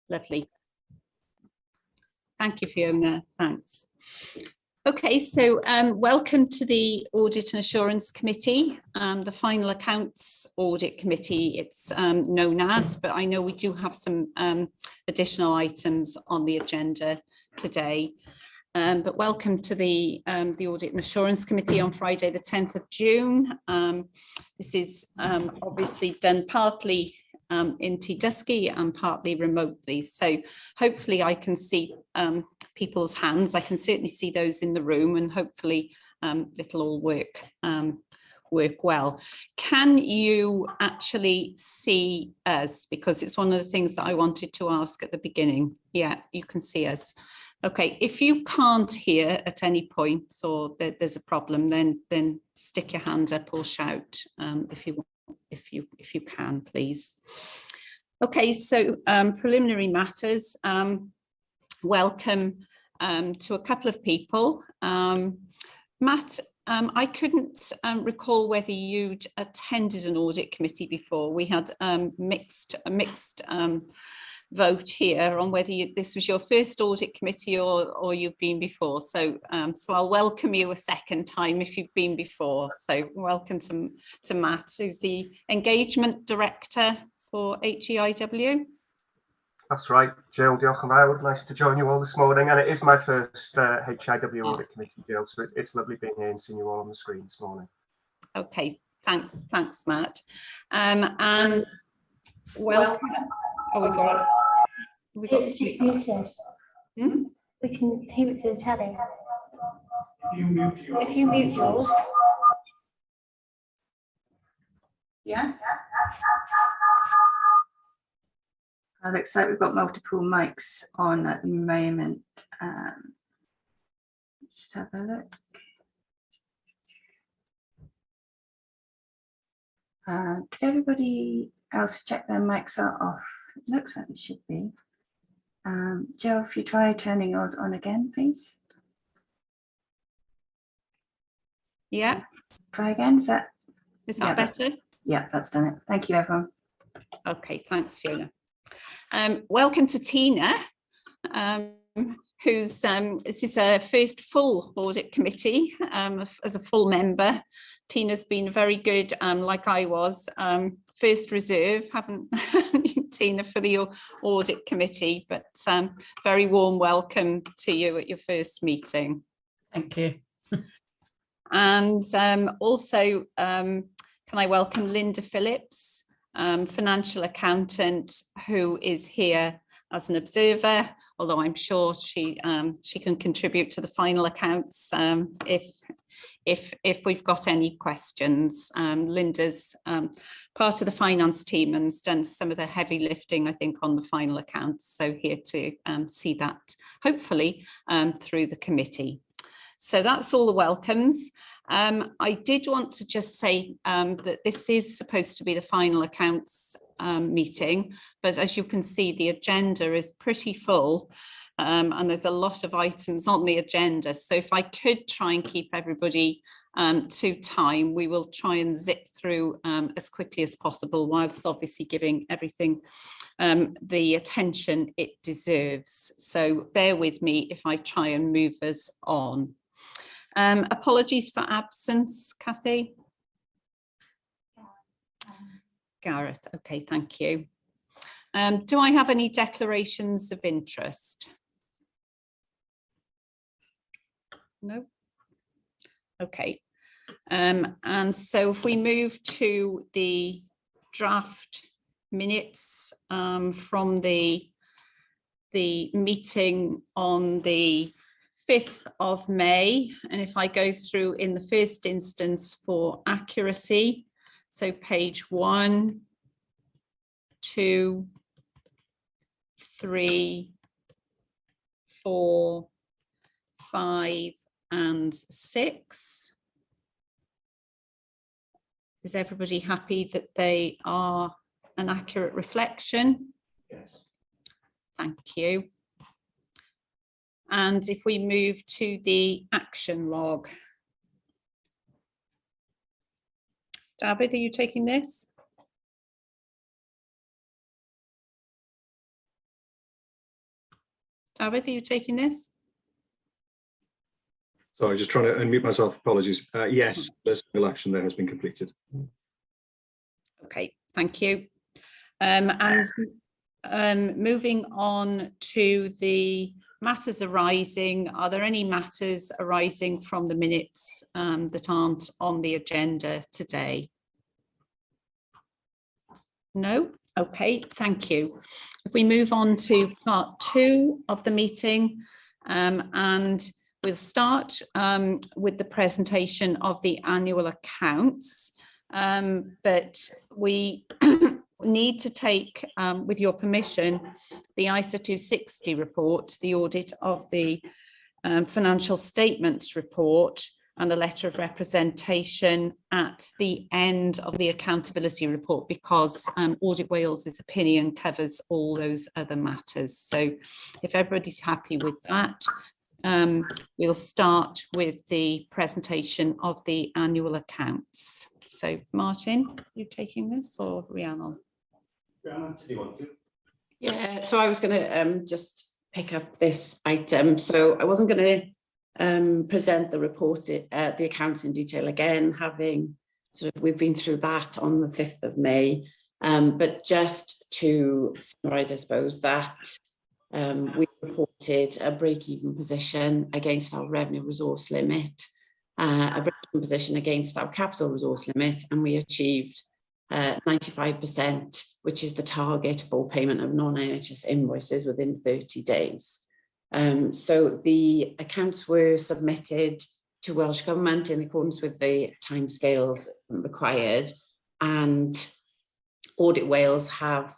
Lovely. Thank you, Fiona. Thanks. Okay, so welcome to the Audit and Assurance Committee, the Final Accounts Audit Committee, it's known as, but I know we do have some additional items on the agenda today. But welcome to the Audit and Assurance Committee on Friday, the 10th of June. This is obviously done partly in Dusky and partly remotely. So hopefully I can see people's hands. I can certainly see those in the room, and hopefully it'll all work well. Can you actually see us? Because it's one of the things that I wanted to ask at the beginning. Yeah, you can see us. Okay, if you can't hear at any point or there's a problem, then stick your hand up or shout if you want. If you can, please. Okay, so preliminary matters. Welcome to a couple of people. Matt, I couldn't recall whether you'd attended an audit committee before. We had a mixed vote here on whether this was your first audit committee or you've been before. So so I'll welcome you a second time if you've been before. So welcome to Matt, who's the Engagement Director for HEIW. That's right, Jill. Diolch yn fawr. Nice to join you all this morning, and it is my first HEIW audit committee, Jill. So it's lovely being here and seeing you all on the screen this morning. Okay, thanks, Matt. And welcome. Oh, we got it's just muted. We can hear it to the telly. If you mute yours. Yeah. Looks like we've got multiple mics on at the moment. Just have a look. Could everybody else check their mics are off? It looks like it should be. Jill, if you try turning yours on again, please. Yeah. Try again. Is that better? Yeah, that's done it. Thank you, everyone. Okay, thanks, Fiona. Welcome to Tina, who's this is her first full audit committee as a full member. Tina's been very good, like I was. First reserve, haven't Tina, for the audit committee, but very warm welcome to you at your first meeting. Thank you. And also, can I welcome Linda Phillips, financial accountant, who is here as an observer, although I'm sure she can contribute to the final accounts if we've got any questions. Linda's part of the finance team and has done some of the heavy lifting, I think, on the final accounts. So here to see that, hopefully, through the committee. So that's all the welcomes. I did want to just say that this is supposed to be the final accounts meeting, but as you can see, the agenda is pretty full. And there's a lot of items on the agenda. So if I could try and keep everybody to time, we will try and zip through as quickly as possible, whilst obviously giving everything the attention it deserves. So bear with me if I try and move us on. Apologies for absence, Kathy. Gareth, okay, thank you. Do I have any declarations of interest? No. Okay. And so if we move to the draft minutes from the meeting on the 5th of May, and if I go through in the first instance for accuracy, so page 1, 2, 3, 4, 5, and 6. Is everybody happy that they are an accurate reflection? Yes. Thank you. And if we move to the action log. David, are you taking this? David, are you taking this? Sorry, just trying to unmute myself. Apologies. Yes, the single action there has been completed. Okay, thank you. Moving on to the matters arising, are there any matters arising from the minutes that aren't on the agenda today? No? Okay, thank you. If we move on to part 2 of the meeting, and we'll start with the presentation of the annual accounts, but we need to take, with your permission, the ISA 260 report, the audit of the financial statements report, and the letter of representation at the end of the accountability report, because Audit Wales's opinion covers all those other matters. So if everybody's happy with that, we'll start with the presentation of the annual accounts. So Martin, you taking this, or Rhiannon? Rhiannon, do you want to? Yeah, so I was going to just pick up this item. So I wasn't going to present the report, the accounts in detail again, having we've been through that on the 5th of May, but just to summarise, I suppose, that we reported a break-even position against our revenue resource limit, a break-even position against our capital resource limit, and we achieved 95%, which is the target for payment of non-NHS invoices within 30 days. So the accounts were submitted to Welsh Government in accordance with the timescales required, and Audit Wales have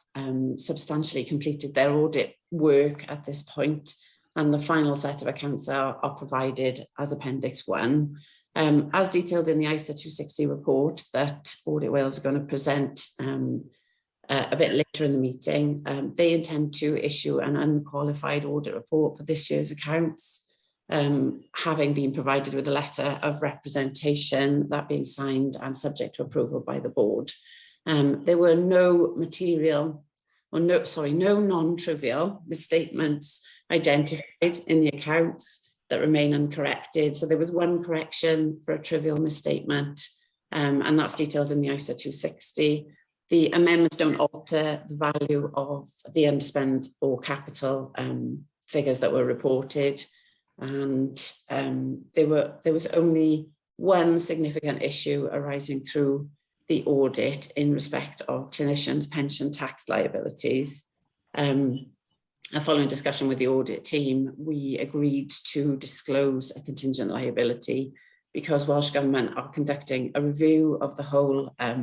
substantially completed their audit work at this point, and the final set of accounts are provided as Appendix 1. As detailed in the ISA 260 report that Audit Wales are going to present a bit later in the meeting, they intend to issue an unqualified audit report for this year's accounts, having been provided with a letter of representation, that being signed and subject to approval by the board. There were no no non-trivial misstatements identified in the accounts that remain uncorrected. So there was one correction for a trivial misstatement, and that's detailed in the ISA 260. The amendments don't alter the value of the underspend or capital figures that were reported, and there was only one significant issue arising through the audit in respect of clinicians' pension tax liabilities. Following discussion with the audit team, we agreed to disclose a contingent liability because Welsh Government are conducting a review of the whole, I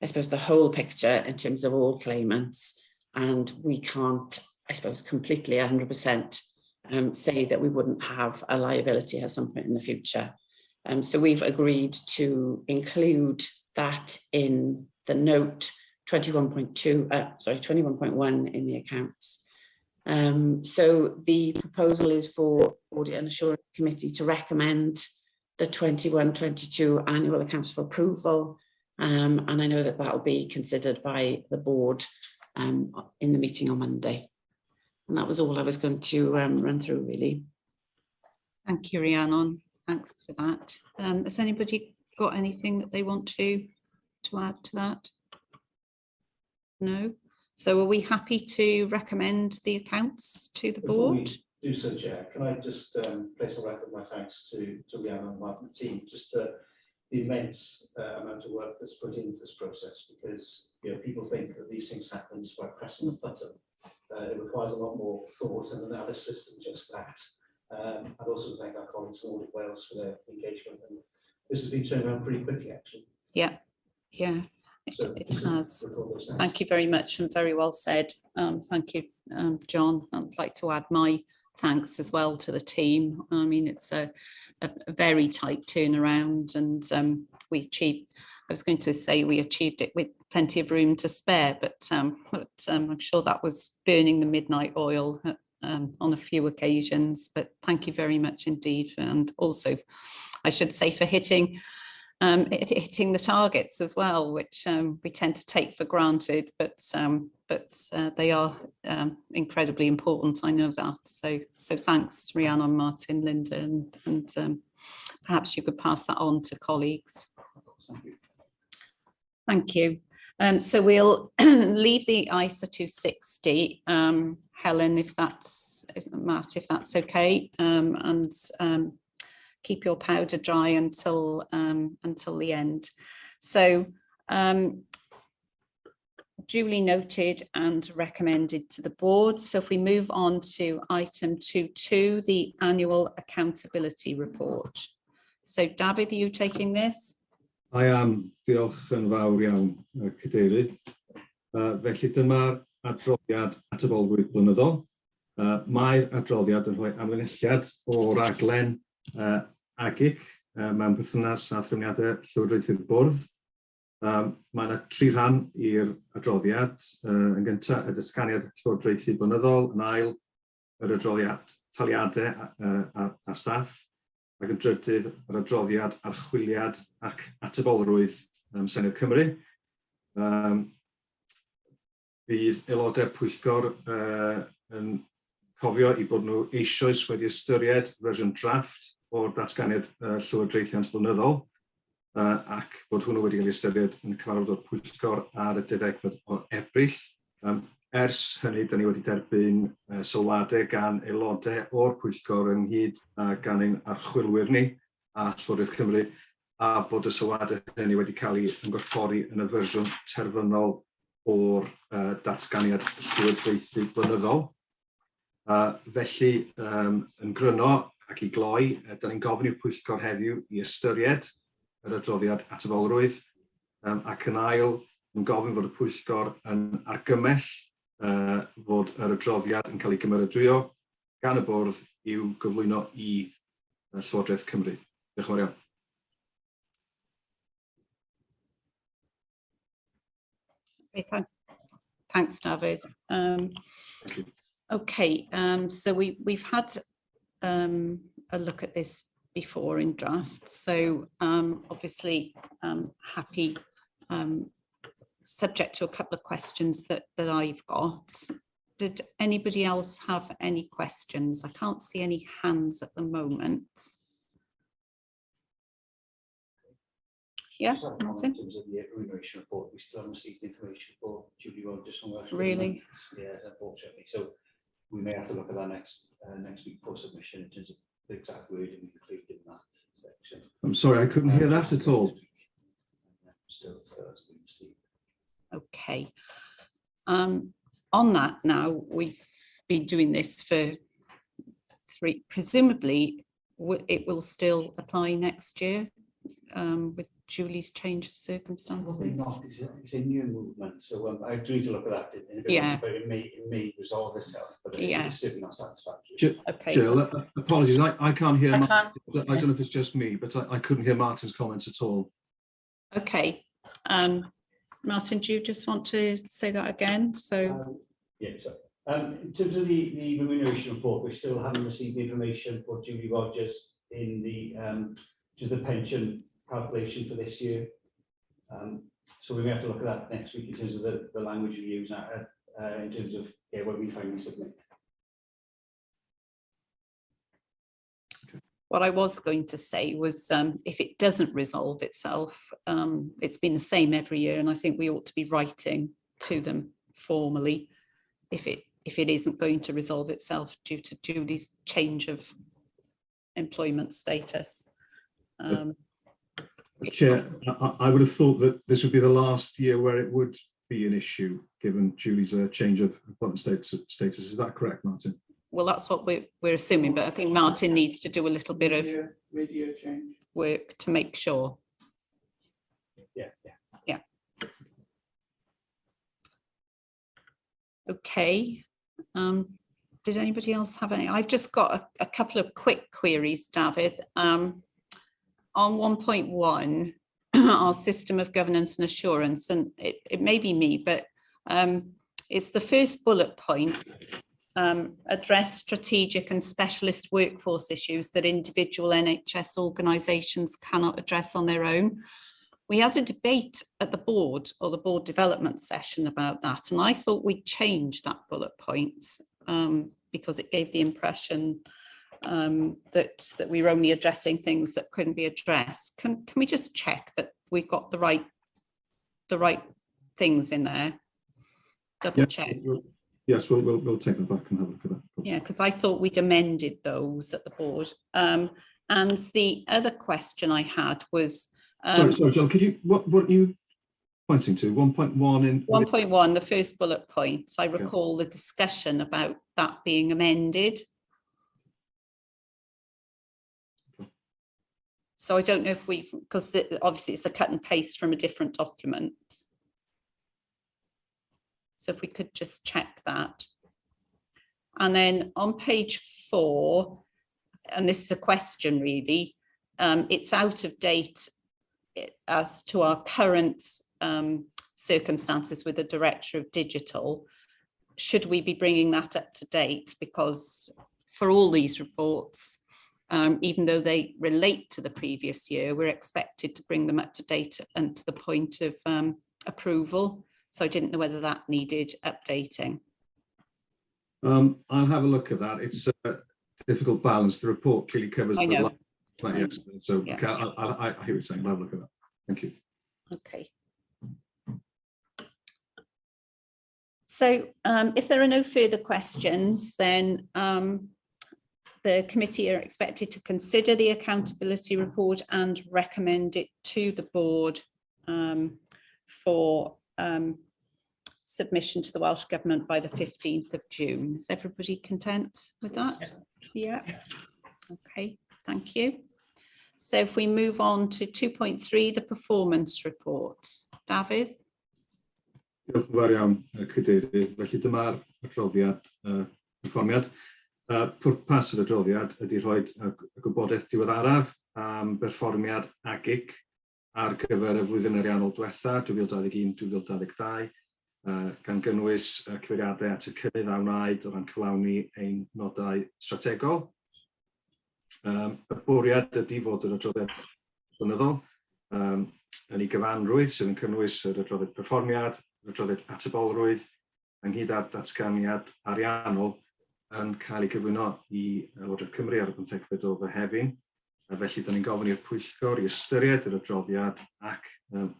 suppose, the whole picture in terms of all claimants, and we can't, I suppose, completely 100% say that we wouldn't have a liability at some point in the future. So we've agreed to include that in the note 21.1 in the accounts. So the proposal is for Audit and Assurance Committee to recommend the 21-22 annual accounts for approval, and I know that will be considered by the board in the meeting on Monday. And that was all I was going to run through, really. Thank you, Rhiannon. Thanks for that. Has anybody got anything that they want to add to that? No? So are we happy to recommend the accounts to the board? Do so, Chair. Can I just place on record my thanks to Rhiannon and the team, just the immense amount of work that's put into this process, because people think that these things happen just by pressing a button. It requires a lot more thought and analysis than just that. I'd also thank our colleagues in Audit Wales for their engagement, and this has been turned around pretty quickly, actually. Yeah, it has. Thank you very much, and very well said. Thank you, John. I'd like to add my thanks as well to the team. I mean, it's a very tight turnaround, and we achieved, I was going to say we achieved it with plenty of room to spare, but I'm sure that was burning the midnight oil on a few occasions. But thank you very much indeed, and also I should say for hitting hitting the targets as well, which we tend to take for granted, but they are incredibly important. I know that. So thanks, Rhiannon, Martin, Linda, and perhaps you could pass that on to colleagues. Thank you. So we'll leave the ISA 260, Helen, Matt, if that's okay, and keep your powder dry until the end. So duly noted and recommended to the board. So if we move on to item 2.2, the annual accountability report. So David, are you taking this? I am. Diolch yn fawr iawn, Cadeirydd. Felly dyma'r adroddiad atebolrwydd blynyddol. Mae'r adroddiad yn rhoi amgylchiad o raglen AGIC mewn perthynas â threfniadau llywodraethu'r bwrdd. Mae yna 3 rhan i'r adroddiad. Yn gyntaf, y datganiad llywodraethu blynyddol, yn ail, yr adroddiad taliadau a staff, ac yn drydydd yr adroddiad archwiliad ac atebolrwydd Senedd Cymru. Bydd aelodau'r pwyllgor yn cofio i bod nhw eisoes wedi ystyried fersiwn drafft o'r datganiad llywodraethiant blynyddol ac bod hwnnw wedi cael ei ystyried yn y cyfarfod o'r pwyllgor ar y 10 o Ebrill. Ers hynny, da ni wedi derbyn sylwadau gan aelodau o'r pwyllgor ynghyd gan ein archwilwyr ni a Llywodraeth Cymru, a bod y sylwadau hynny wedi cael ei ymgorffori yn y fersiwn terfynol o'r datganiad llywodraethu blynyddol. Felly, yn gryno ac i gloi, da ni'n gofyn i'r pwyllgor heddiw i ystyried yr adroddiad atebolrwydd, ac yn ail, yn gofyn fod y pwyllgor yn argymell fod yr adroddiad yn cael ei gymeradwyo gan y bwrdd i'w gyflwyno i Llywodraeth Cymru. Diolch yn fawr iawn. Okay, thanks, David. Thank you. Okay, so we've had a look at this before in draft, so obviously happy, subject to a couple of questions that I've got. Did anybody else have any questions? I can't see any hands at the moment. Yeah, Martin? In terms of the remuneration report, we still haven't received information for Julie Rogers from last week. Really? Yeah, unfortunately. So we may have to look at that next week for submission in terms of the exact wording we included in that section. I'm sorry, I couldn't hear that at all. Still has been received. Okay. On that now, we've been doing this for 3, presumably it will still apply next year with Julie's change of circumstances. Probably not, it's a new movement, so I do need to look at that in a bit, Yeah. but it may resolve itself, but it's certainly not satisfactory. Okay. Jill, apologies, I can't hear. I I don't know if it's just me, but I couldn't hear Martin's comments at all. Okay. Martin, do you just want to say that again? So Yeah, so in terms of the remuneration report, we still haven't received the information for Julie Rogers in the pension calculation for this year. So we may have to look at that next week in terms of the language we use in terms of when we finally submit. what I was going to say was if it doesn't resolve itself, it's been the same every year, and I think we ought to be writing to them formally if it isn't going to resolve itself due to Julie's change of employment status. Chair, I would have thought that this would be the last year where it would be an issue, given Julie's change of employment status. Is that correct, Martin? Well, that's what we're assuming, but I think Martin needs to do a little bit of mid-year change work to make sure. Yeah. Okay. Did anybody else have any? I've just got a couple of quick queries, David. On 1.1, our system of governance and assurance, and it may be me, but it's the first bullet point. address strategic and specialist workforce issues that individual NHS organisations cannot address on their own. We had a debate at the board, or the board development session, about that, and I thought we'd change that bullet point because it gave the impression that we were only addressing things that couldn't be addressed. Can we just check that we've got the right things in there? Double check. Yes, we'll take them back and have a look at that. Yeah, because I thought we'd amended those at the board. And the other question I had was sorry, John, could you what are you pointing to? 1.1 in 1.1, the first bullet point. I recall the discussion about that being amended. So I don't know if we, because obviously it's a cut and paste from a different document. So if we could just check that. And then on page 4, and this is a question really, it's out of date as to our current circumstances with the Director of Digital. Should we be bringing that up to date? Because for all these reports, even though they relate to the previous year, we're expected to bring them up to date and to the point of approval. So I didn't know whether that needed updating. I'll have a look at that. It's a difficult balance. The report clearly covers I know. Yes, so Yeah. okay, I hear what you're saying. I'll have a look at that. Thank you. Okay. So if there are no further questions, then the committee are expected to consider the accountability report and recommend it to the board for submission to the Welsh Government by the 15th of June. Is everybody content with that? Yeah. Okay, thank you. So if we move on to 2.3, the performance report. Dafydd? Diolch yn fawr iawn, Cadeirydd. Felly dyma'r adroddiad perfformiad. Pwrpas yr adroddiad ydy rhoi gwybodaeth diweddaraf am berfformiad AGIC ar gyfer y flwyddyn ariannol diwetha 2021-2022, gan gynnwys cyfeiriadau at y cynnydd a wnaed o ran cyflawni ein nodau strategol. Y bwriad ydy fod yr adroddiad blynyddol yn ei gyfanrwydd sydd yn cynnwys yr adroddiad perfformiad, yr adroddiad atebolrwydd, ynghyd â'r datganiad ariannol yn cael ei gyflwyno i Lywodraeth Cymru ar y 15fed o Fehefin. Felly, da ni'n gofyn i'r Pwyllgor i ystyried yr adroddiad ac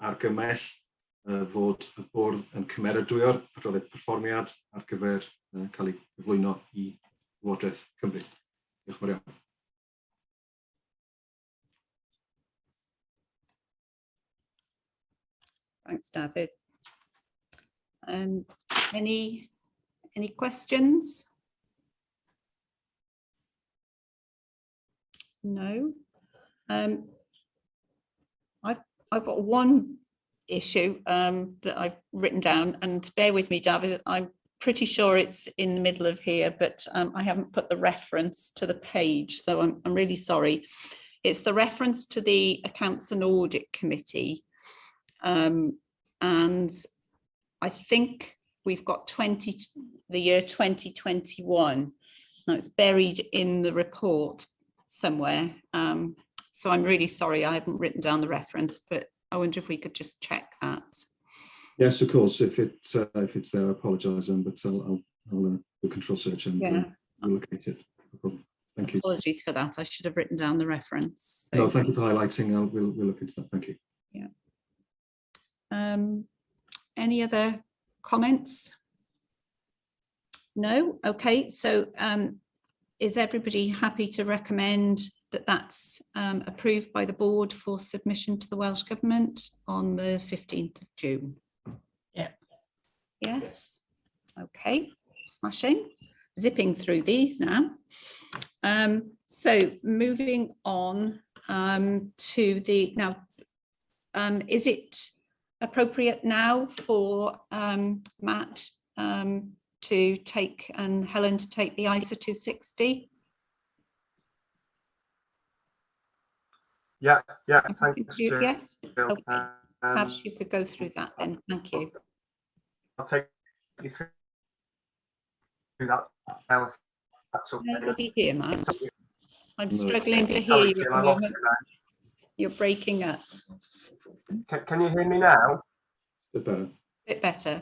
argymell fod y bwrdd yn cymeradwyo'r adroddiad perfformiad ar gyfer cael ei gyflwyno i Lywodraeth Cymru. Diolch yn fawr iawn. Thanks, Dafydd. Any questions? No. I've got one issue that I've written down, and bear with me, Dafydd. I'm pretty sure it's in the middle of here, but I haven't put the reference to the page, so I'm really sorry. It's the reference to the Accounts and Audit Committee. And I think we've got the year 2021. Now it's buried in the report somewhere. So I'm really sorry I haven't written down the reference, but I wonder if we could just check that. Yes, of course. If it's there, I apologise, but I'll do a control search and locate it. No problem. Thank you. Apologies for that. I should have written down the reference. So. No, thank you for highlighting. We'll look into that. Thank you. Yeah. Any other comments? No? Okay, so is everybody happy to recommend that that's approved by the board for submission to the Welsh Government on the 15th of June? Yeah. Yes? Okay, smashing. Zipping through these now. So moving on to the, now, is it appropriate now for Matt to take and Helen to take the ISA 260? Yeah, thanks. Yes, Jill. okay. Perhaps you could go through that then. Thank you. I'll take you through that Now, if that's okay. Nobody here, Matt. I'm No. struggling to hear Sorry, you at Jill, the I lost moment. you there. You're breaking up. Can you hear me now? A bit better. Bit better.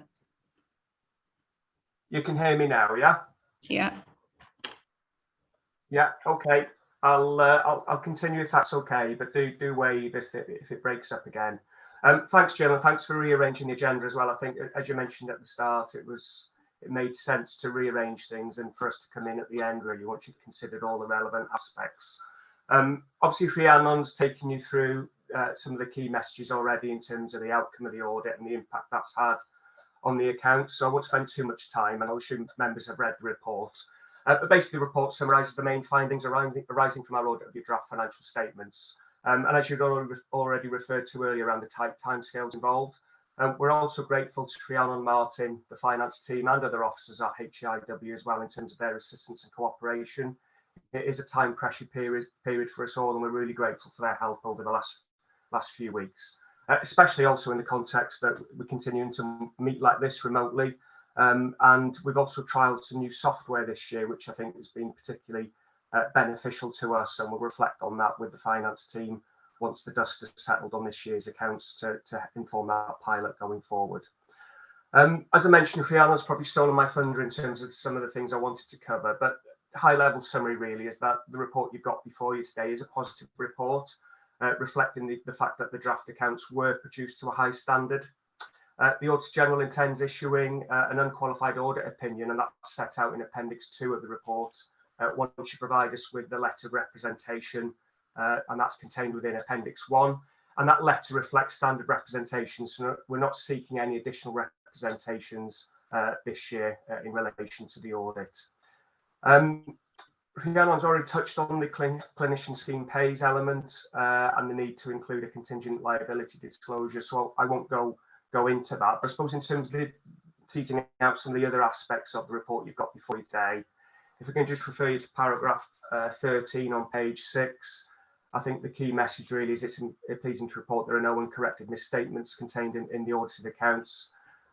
You can hear me now, yeah? Yeah. Yeah, okay. I'll continue if that's okay, but do wave if it breaks up again. Thanks, Jill, and thanks for rearranging the agenda as well. I think, as you mentioned at the start, it made sense to rearrange things and for us to come in at the end, really, once you've considered all the relevant aspects. Obviously, Rhiannon's taken you through some of the key messages already in terms of the outcome of the audit and the impact that's had on the accounts, so I won't spend too much time, and I'll assume members have read the report. But basically, the report summarises the main findings arising from our audit of your draft financial statements. And as you'd already referred to earlier around the tight timescales involved, we're also grateful to Rhiannon Martin, the finance team, and other officers at HIW as well in terms of their assistance and cooperation. It is a time pressure period for us all, and we're really grateful for their help over the last few weeks, especially also in the context that we're continuing to meet like this remotely. And we've also trialled some new software this year, which I think has been particularly beneficial to us, and we'll reflect on that with the finance team once the dust has settled on this year's accounts to inform that pilot going forward. As I mentioned, Rhiannon's probably stolen my thunder in terms of some of the things I wanted to cover, but high-level summary really is that the report you've got before you today is a positive report, reflecting the fact that the draft accounts were produced to a high standard. The Auditor General intends issuing an unqualified audit opinion, and that's set out in Appendix 2 of the report. Once you provide us with the letter of representation, and that's contained within Appendix 1, and that letter reflects standard representation, so we're not seeking any additional representations this year in relation to the audit. Rhiannon's already touched on the clinician scheme pays element and the need to include a contingent liability disclosure, so I won't go into that. But I suppose in terms of teasing out some of the other aspects of the report you've got before you today, if we can just refer you to paragraph 13 on page 6, I think the key message really is it's pleasing to report there are no uncorrected misstatements contained in the audited accounts,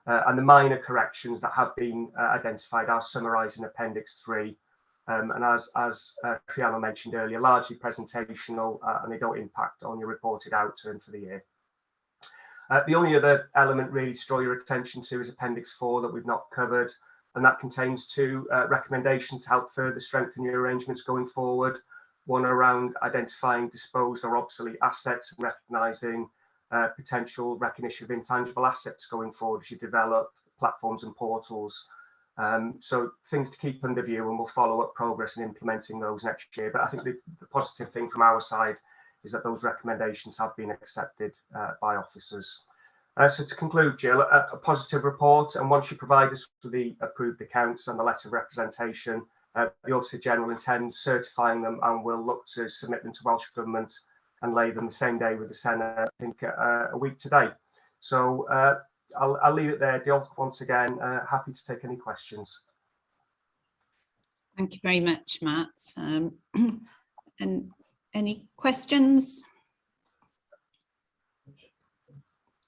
and the minor corrections that have been identified are summarised in Appendix 3. And as Rhiannon mentioned earlier, largely presentational, and they don't impact on your reported outturn for the year. The only other element really to draw your attention to is Appendix 4 that we've not covered, and that contains 2 recommendations to help further strengthen your arrangements going forward. One around identifying disposed or obsolete assets and recognising potential recognition of intangible assets going forward as you develop platforms and portals. So things to keep under view, and we'll follow up progress in implementing those next year. But I think the positive thing from our side is that those recommendations have been accepted by officers. So to conclude, Jill, a positive report, and once you provide us with the approved accounts and the letter of representation, the Auditor General intends certifying them and will look to submit them to Welsh Government and lay them the same day with the Senate, I think a week today. So I'll leave it there, Jill. Once again, happy to take any questions. Thank you very much, Matt. And any questions?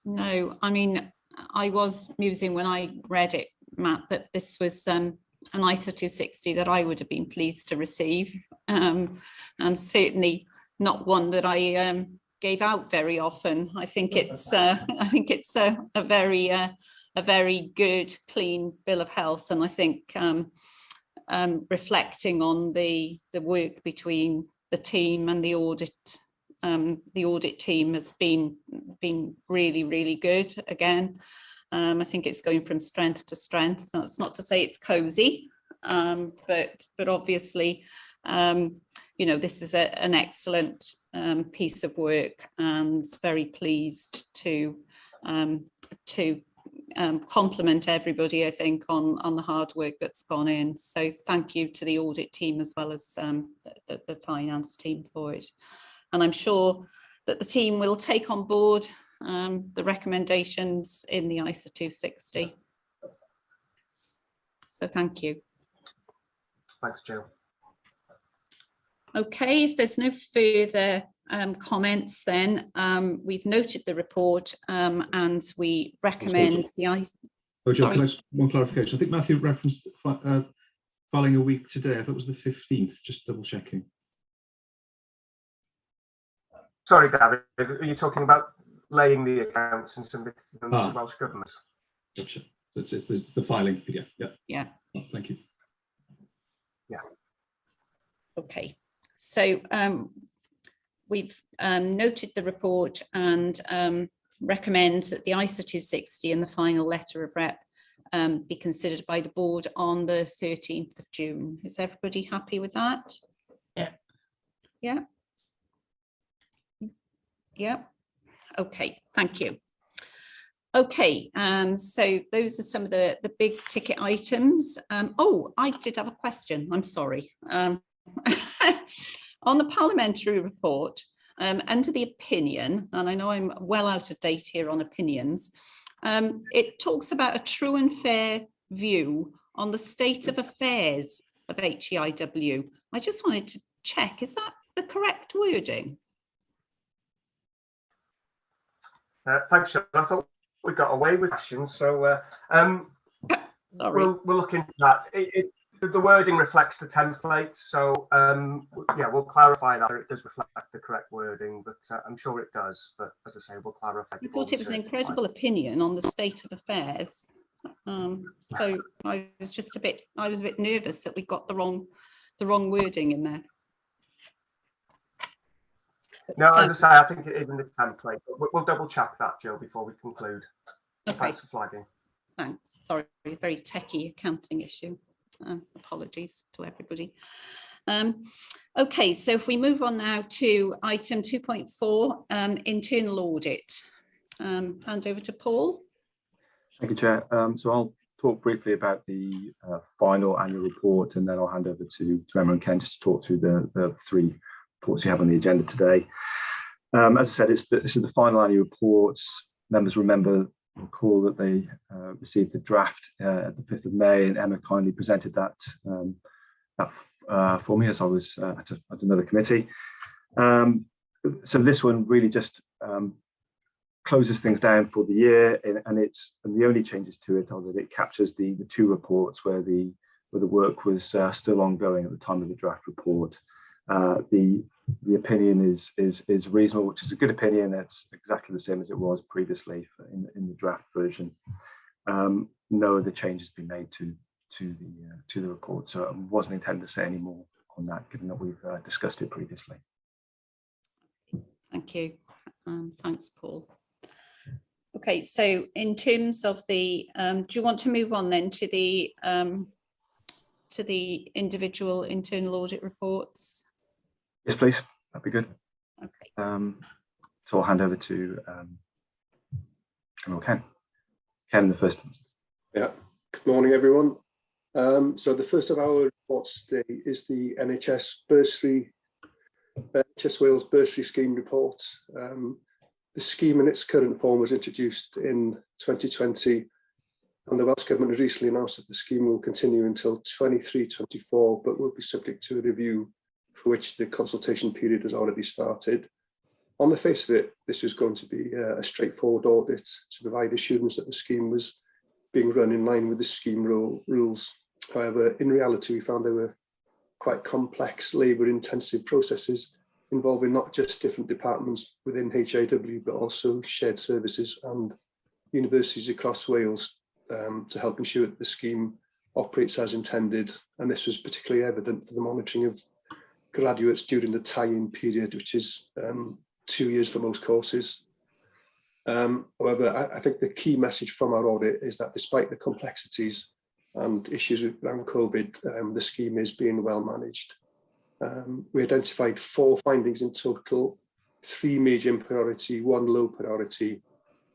No, I mean, I was musing when I read it, Matt, that this was an ISA 260 that I would have been pleased to receive, and certainly not one that I gave out very often. I think it's a very good, clean bill of health, and I think reflecting on the work between the team and the audit team has been really, really good. Again, I think it's going from strength to strength. That's not to say it's cozy, but obviously, you know, this is an excellent piece of work, and very pleased to compliment everybody, I think, on the hard work that's gone in. So thank you to the audit team as well as the finance team for it. And I'm sure that the team will take on board the recommendations in the ISA 260. So thank you. Thanks, Jill. Okay, if there's no further comments, then we've noted the report and we recommend the ISA. Oh, Jill, can I just one clarification? I think Matthew referenced filing a week today? I thought it was the 15th, just double checking. Sorry, David, are you talking about laying the accounts and submitting them to the Welsh Government? Gotcha. So it's the filing PDF. Yeah. Oh, thank you. Yeah. Okay. So we've noted the report and recommend that the ISA 260 and the final letter of rep be considered by the board on the 13th of June. Is everybody happy with that? Yeah. Yeah. Yeah. Okay, thank you. Okay, so those are some of the big ticket items. Oh, I did have a question. I'm sorry. On the parliamentary report, under the opinion, and I know I'm well out of date here on opinions, it talks about a true and fair view on the state of affairs of HEIW. I just wanted to check, is that the correct wording? Thanks, Sean. I thought we got away with questions, so Sorry. we'll look into that. The wording reflects the template, so yeah, we'll clarify that. It does reflect the correct wording, but I'm sure it does. But as I say, we'll clarify. I thought it was an incredible opinion on the state of affairs. So I was a bit nervous that we got the wrong wording in there. No, as I say, I think it is in the template. But we'll double check that, Jill, before we conclude. Okay. Thanks for flagging. Thanks. Sorry, very techie accounting issue. Apologies to everybody. Okay, so if we move on now to item 2.4, internal audit. Hand over to Paul. Thank you, Chair. So I'll talk briefly about the final annual report, and then I'll hand over to Emma and Ken just to talk through the three reports you have on the agenda today. As I said, this is the final annual reports. Members recall that they received the draft at the 5th of May, and Emma kindly presented that for me as I was at another committee. So this one really just closes things down for the year, and the only changes to it are that it captures the two reports where the work was still ongoing at the time of the draft report. The opinion is reasonable, which is a good opinion. It's exactly the same as it was previously in the draft version. No other changes have been made to the report, so I wasn't intending to say any more on that, given that we've discussed it previously. Thank you. Thanks, Paul. Okay, so in terms of the, do you want to move on then to the individual internal audit reports? Yes, please. That'd be good. Okay. So I'll hand over to Ken. Ken, the first instance. Yeah. Good morning, everyone. So the first of our reports today is the NHS Wales bursary scheme report. The scheme in its current form was introduced in 2020, and the Welsh Government has recently announced that the scheme will continue until 23-24, but will be subject to a review for which the consultation period has already started. On the face of it, this was going to be a straightforward audit to provide assurance that the scheme was being run in line with the scheme rules. However, in reality, we found there were quite complex, labour-intensive processes involving not just different departments within HIW, but also shared services and universities across Wales to help ensure that the scheme operates as intended. And this was particularly evident for the monitoring of graduates during the tie-in period, which is 2 years for most courses. However, I think the key message from our audit is that despite the complexities and issues around COVID, the scheme is being well managed. We identified 4 findings in total, 3 medium priority, 1 low priority,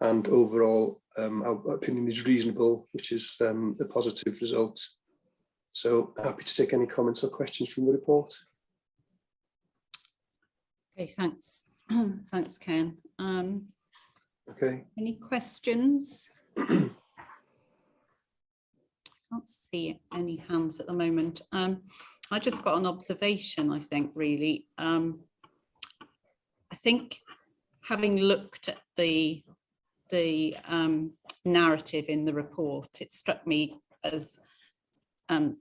and overall our opinion is reasonable, which is a positive result. So happy to take any comments or questions from the report. Okay, thanks. Thanks, Ken. Okay. Any questions? Can't see any hands at the moment. I just got an observation, I think, really. I think having looked at the narrative in the report, it struck me as an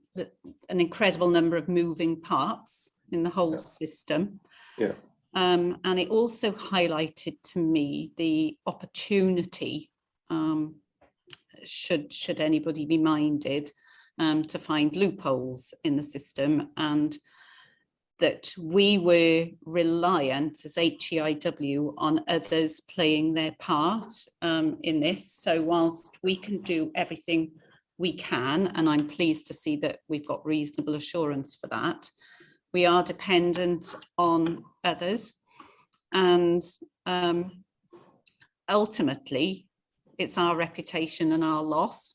incredible number of moving parts in the whole system. Yeah. And it also highlighted to me the opportunity, should anybody be minded, to find loopholes in the system, and that we were reliant as HEIW on others playing their part in this. So whilst we can do everything we can, and I'm pleased to see that we've got reasonable assurance for that, we are dependent on others, and ultimately it's our reputation and our loss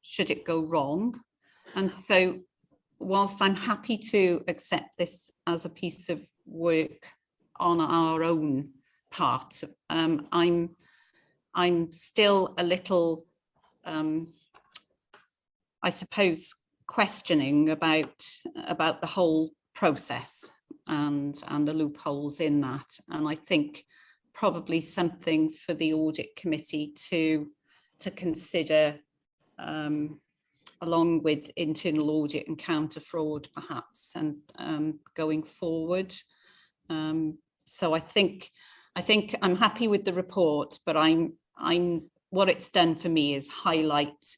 should it go wrong. And so whilst I'm happy to accept this as a piece of work on our own part, I'm still a little I suppose questioning about the whole process and the loopholes in that. And I think probably something for the audit committee to consider, along with internal audit and counter fraud perhaps, and going forward. So I think I'm happy with the report, but I'm what it's done for me is highlight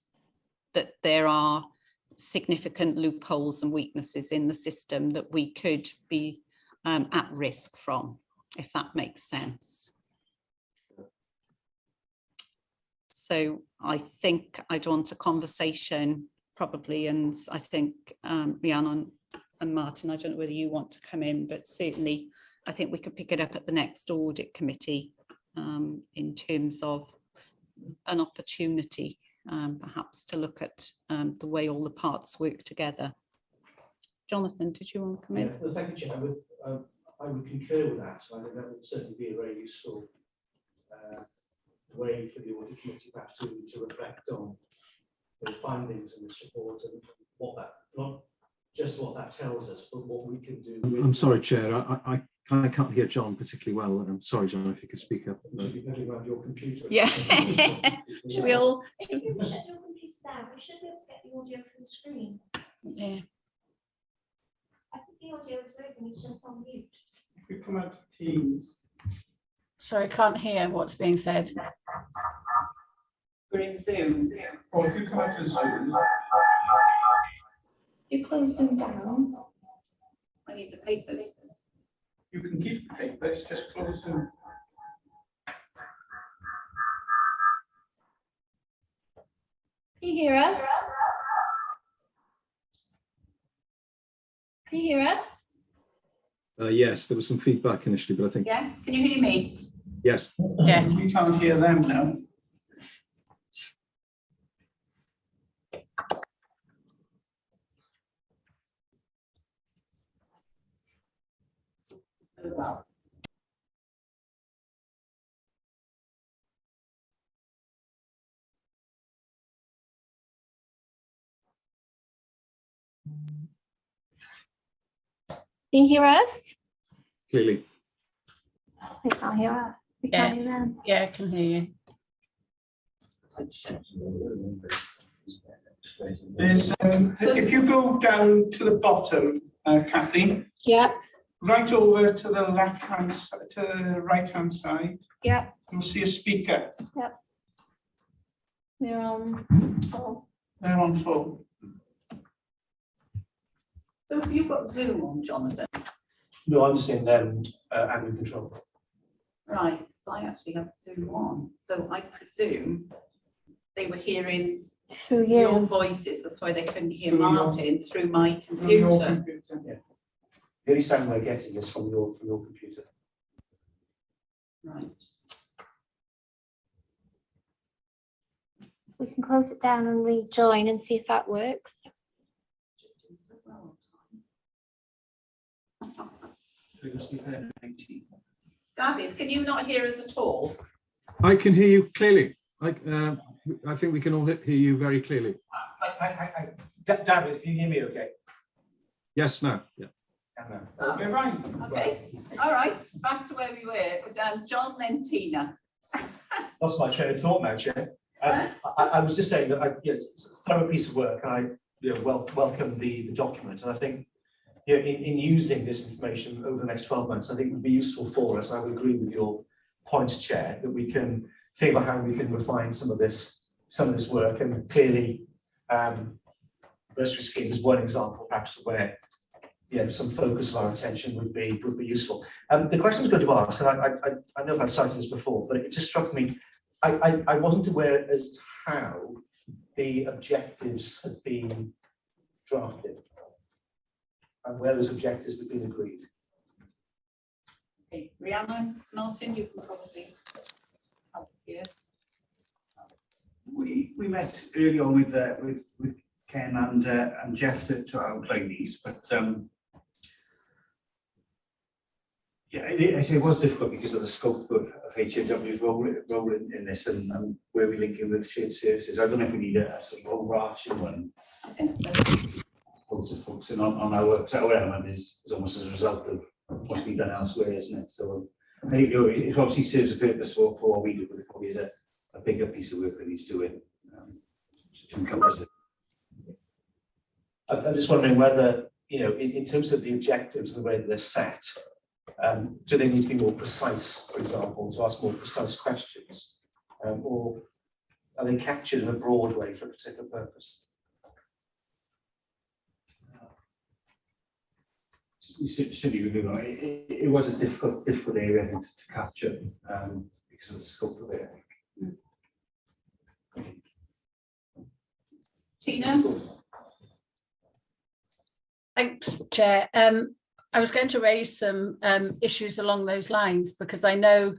that there are significant loopholes and weaknesses in the system that we could be at risk from, if that makes sense. So I think I'd want a conversation probably, and I think Rhiannon and Martin, I don't know whether you want to come in, but certainly I think we could pick it up at the next audit committee in terms of an opportunity perhaps to look at the way all the parts work together. Jonathan, did you want to come in? Yeah, thank you, Chair. I would concur with that. I think that would certainly be a very useful way for the audit committee perhaps to reflect on the findings and the support and what that, not just what that tells us, but what we can do. I'm sorry, Chair. I can't hear John particularly well. I'm sorry, John, if you could speak up. Should be better around your computer. Yeah. Should we all? If you shut your computer down, we should be able to get the audio from the screen. Yeah. I think the audio is working, it's just on mute. If we come out of Teams. Sorry, I can't hear what's being said. We're in Zoom. Or if you come out of Zoom. You close them down. I need the papers. You can keep the papers, just close Zoom. Can you hear us? Can you hear us? Yes, there was some feedback initially, but I think Yes, can you hear me? yes. Yeah. We can't hear them now. Can you hear us? Clearly. We can't hear us. We Yeah. can't hear them. Yeah, I can hear you. There's, if you go down to the bottom, Kathleen, Yeah, right over to the left-hand, to the right-hand side, yeah, you'll see a speaker. they're on full. They're on full. So have you got Zoom on, Jonathan? No, I'm just in admin control. Right, so I actually have Zoom on. So I presume they were hearing Through your you. voices. That's why they couldn't hear Through your- Martin through my Through your computer. computer. Yeah. The only sound we're getting is from your computer. Right. We can close it down and rejoin and see if that works. Just doing so well on time. Davies, can you not hear us at all? I can hear you clearly. I think we can all hear you very clearly. David, can you hear me okay? Yes, now. Yeah. Okay, right. Okay, all right, back to where we were. John, then Tina. Lost my train of thought now, Chair. I was just saying that it's a thorough piece of work. I welcome the document, and I think in using this information over the next 12 months, I think it would be useful for us. I would agree with your points, Chair, that we can think about how we can refine some of this work, and clearly bursary scheme is one example, perhaps, where some focus of our attention would be useful. The question I was going to ask, and I know I've cited this before, but it just struck me. I wasn't aware as to how the objectives had been drafted and where those objectives had been agreed. Okay, Rhiannon, Martin, you can probably help here. We met early on with Ken and Jeff to outline these, but I say it was difficult because of the scope of HAW's role in this and where we link in with shared services. I don't know if we need a sort of overarching one. I think so. Focusing on our work, because our element is almost as a result of what's been done elsewhere, isn't it? So I think it obviously serves a purpose for what we do, but it probably is a bigger piece of work that he's doing to encompass it. I'm just wondering whether, in terms of the objectives and the way that they're set, do they need to be more precise, for example, to ask more precise questions, or are they captured in a broad way for a particular purpose? It was a difficult area, I think, to capture because of the scope of it, I think. Tina? Thanks, Chair. I was going to raise some issues along those lines, because I know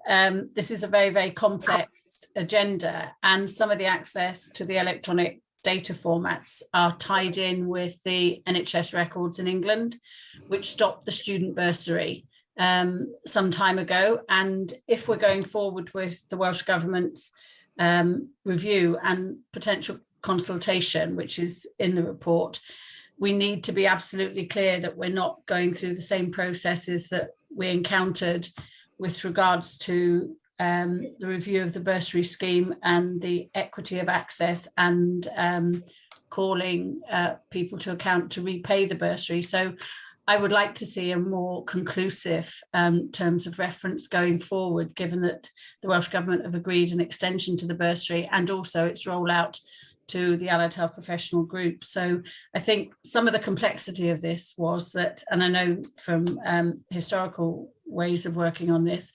this is a very, very complex agenda, and some of the access to the electronic data formats are tied in with the NHS records in England, which stopped the student bursary some time ago. And if we're going forward with the Welsh Government's review and potential consultation, which is in the report, we need to be absolutely clear that we're not going through the same processes that we encountered with regards to the review of the bursary scheme and the equity of access and calling people to account to repay the bursary. So I would like to see a more conclusive terms of reference going forward, given that the Welsh Government have agreed an extension to the bursary and also its rollout to the allied health professional group. So I think some of the complexity of this was that, and I know from historical ways of working on this,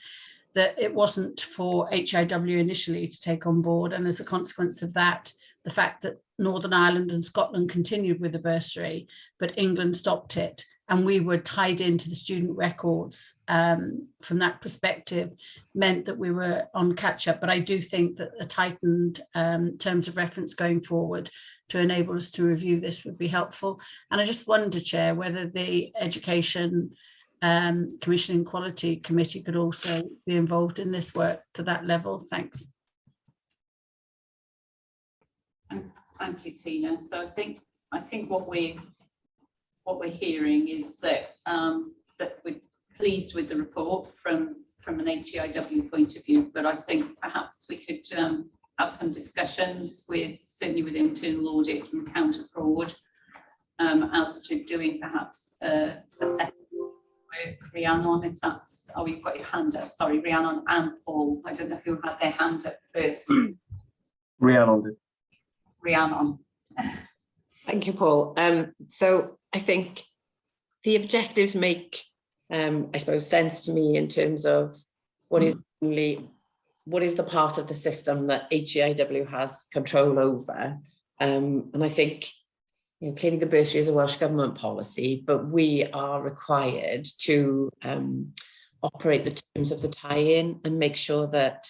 that it wasn't for HIW initially to take on board, and as a consequence of that, the fact that Northern Ireland and Scotland continued with the bursary, but England stopped it, and we were tied into the student records from that perspective, meant that we were on catch-up. But I do think that a tightened terms of reference going forward to enable us to review this would be helpful. And I just wonder, Chair, whether the Education Commission and Quality Committee could also be involved in this work to that level. Thanks. Thank you, Tina. So I think what we're hearing is that that we're pleased with the report from an HEIW point of view, but I think perhaps we could have some discussions certainly with internal audit and counter fraud as to doing perhaps a second work. Rhiannon, if that's, oh, you've got your hand up. Sorry, Rhiannon and Paul. I don't know who had their hand up first. Rhiannon did. Rhiannon. Thank you, Paul. So I think the objectives make, I suppose, sense to me in terms of what is the part of the system that HEIW has control over. And I think, clearly the bursary is a Welsh Government policy, but we are required to operate the terms of the tie-in and make sure that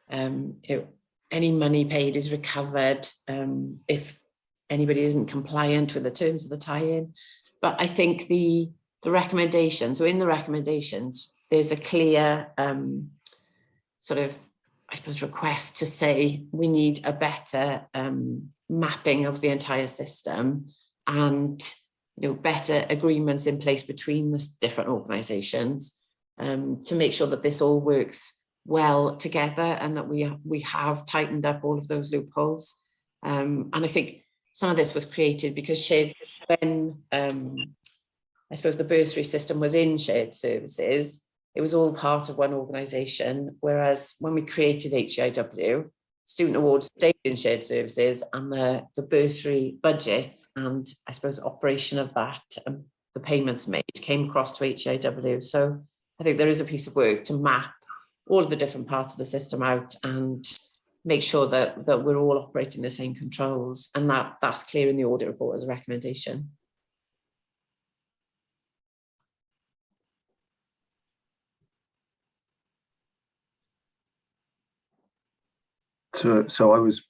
any money paid is recovered if anybody isn't compliant with the terms of the tie-in. But I think the recommendations, so in the recommendations, there's a clear sort of, I suppose, request to say we need a better mapping of the entire system and better agreements in place between the different organisations to make sure that this all works well together, and that we have tightened up all of those loopholes. And I think some of this was created because when I suppose the bursary system was in shared services, it was all part of one organisation, whereas when we created HEIW, student awards stayed in shared services, and the bursary budget and I suppose operation of that, the payments made, came across to HEIW. So I think there is a piece of work to map all of the different parts of the system out and make sure that we're all operating the same controls, and that's clear in the audit report as a recommendation. So I was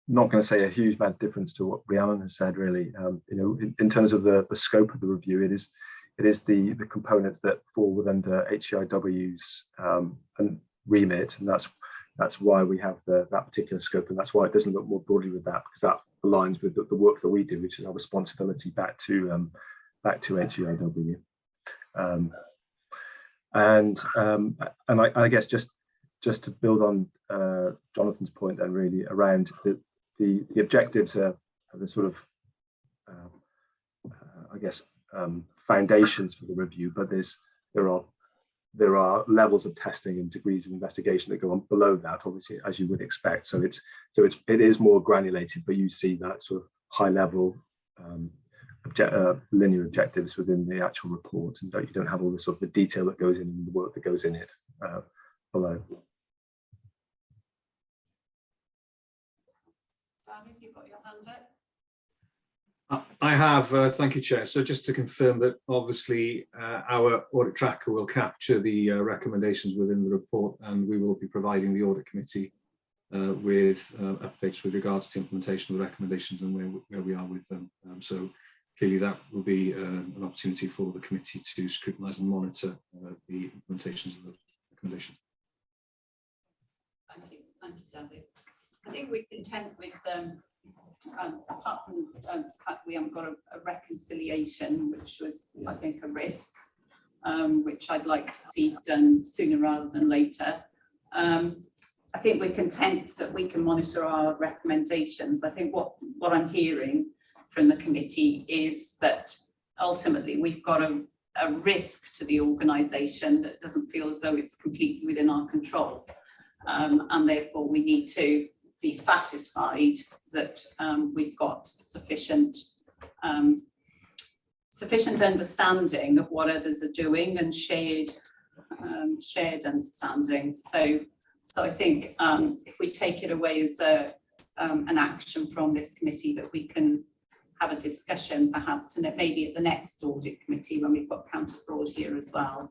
not going to say a huge amount of difference to what Rhiannon has said, really. In terms of the scope of the review, it is the components that fall within HEIW's and remit, and that's why we have that particular scope, and that's why it doesn't look more broadly with that, because that aligns with the work that we do, which is our responsibility back to HEIW. I guess just to build on Jonathan's point, then, really around the objectives are the sort of foundations for the review, but there are levels of testing and degrees of investigation that go on below that, obviously, as you would expect. So it is more granulated, but you see that sort of high level linear objectives within the actual report, and you don't have all the sort of the detail that goes in and the work that goes in it below. Have you got your hand up? I have, thank you, Chair. So just to confirm that obviously our audit tracker will capture the recommendations within the report, and we will be providing the audit committee with updates with regards to implementation of the recommendations and where we are with them. So clearly that will be an opportunity for the committee to scrutinise and monitor the implementations of the recommendations. Thank you, David. I think we're content with apart from the fact we haven't got a reconciliation, which was, I think, a risk, which I'd like to see done sooner rather than later. I think we're content that we can monitor our recommendations. I think what I'm hearing from the committee is that ultimately we've got a risk to the organisation that doesn't feel as though it's completely within our control, and therefore we need to be satisfied that we've got sufficient understanding of what others are doing and shared understanding. So I think if we take it away as an action from this committee, that we can have a discussion perhaps, and it may be at the next audit committee when we've got counter fraud here as well,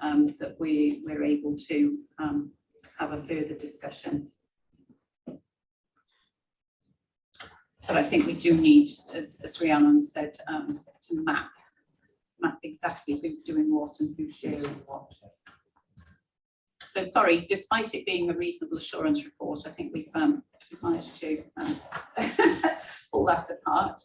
that we're able to have a further discussion. But I think we do need, as Rhiannon said, to map exactly who's doing what and who's sharing what. So sorry, despite it being a reasonable assurance report, I think we've managed to pull that apart.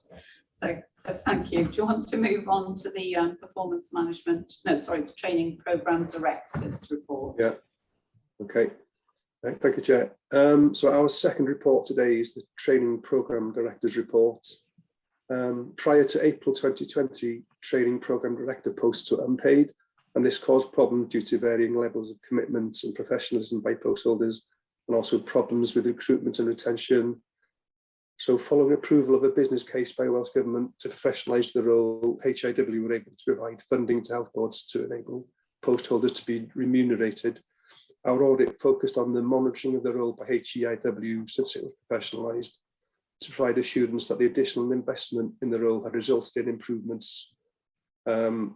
So thank you. Do you want to move on to the performance management? No, sorry, the training program directors report. Yeah. Okay. Thank you, Chair. So our second report today is the Training Programme Directors Report. Prior to April 2020, Training Programme Director posts were unpaid, and this caused problems due to varying levels of commitment and professionalism by post holders, and also problems with recruitment and retention. So following approval of a business case by Welsh Government to professionalise the role, HIW were able to provide funding to health boards to enable post holders to be remunerated. Our audit focused on the monitoring of the role by HEIW since it was professionalised, to provide assurance that the additional investment in the role had resulted in improvements. Our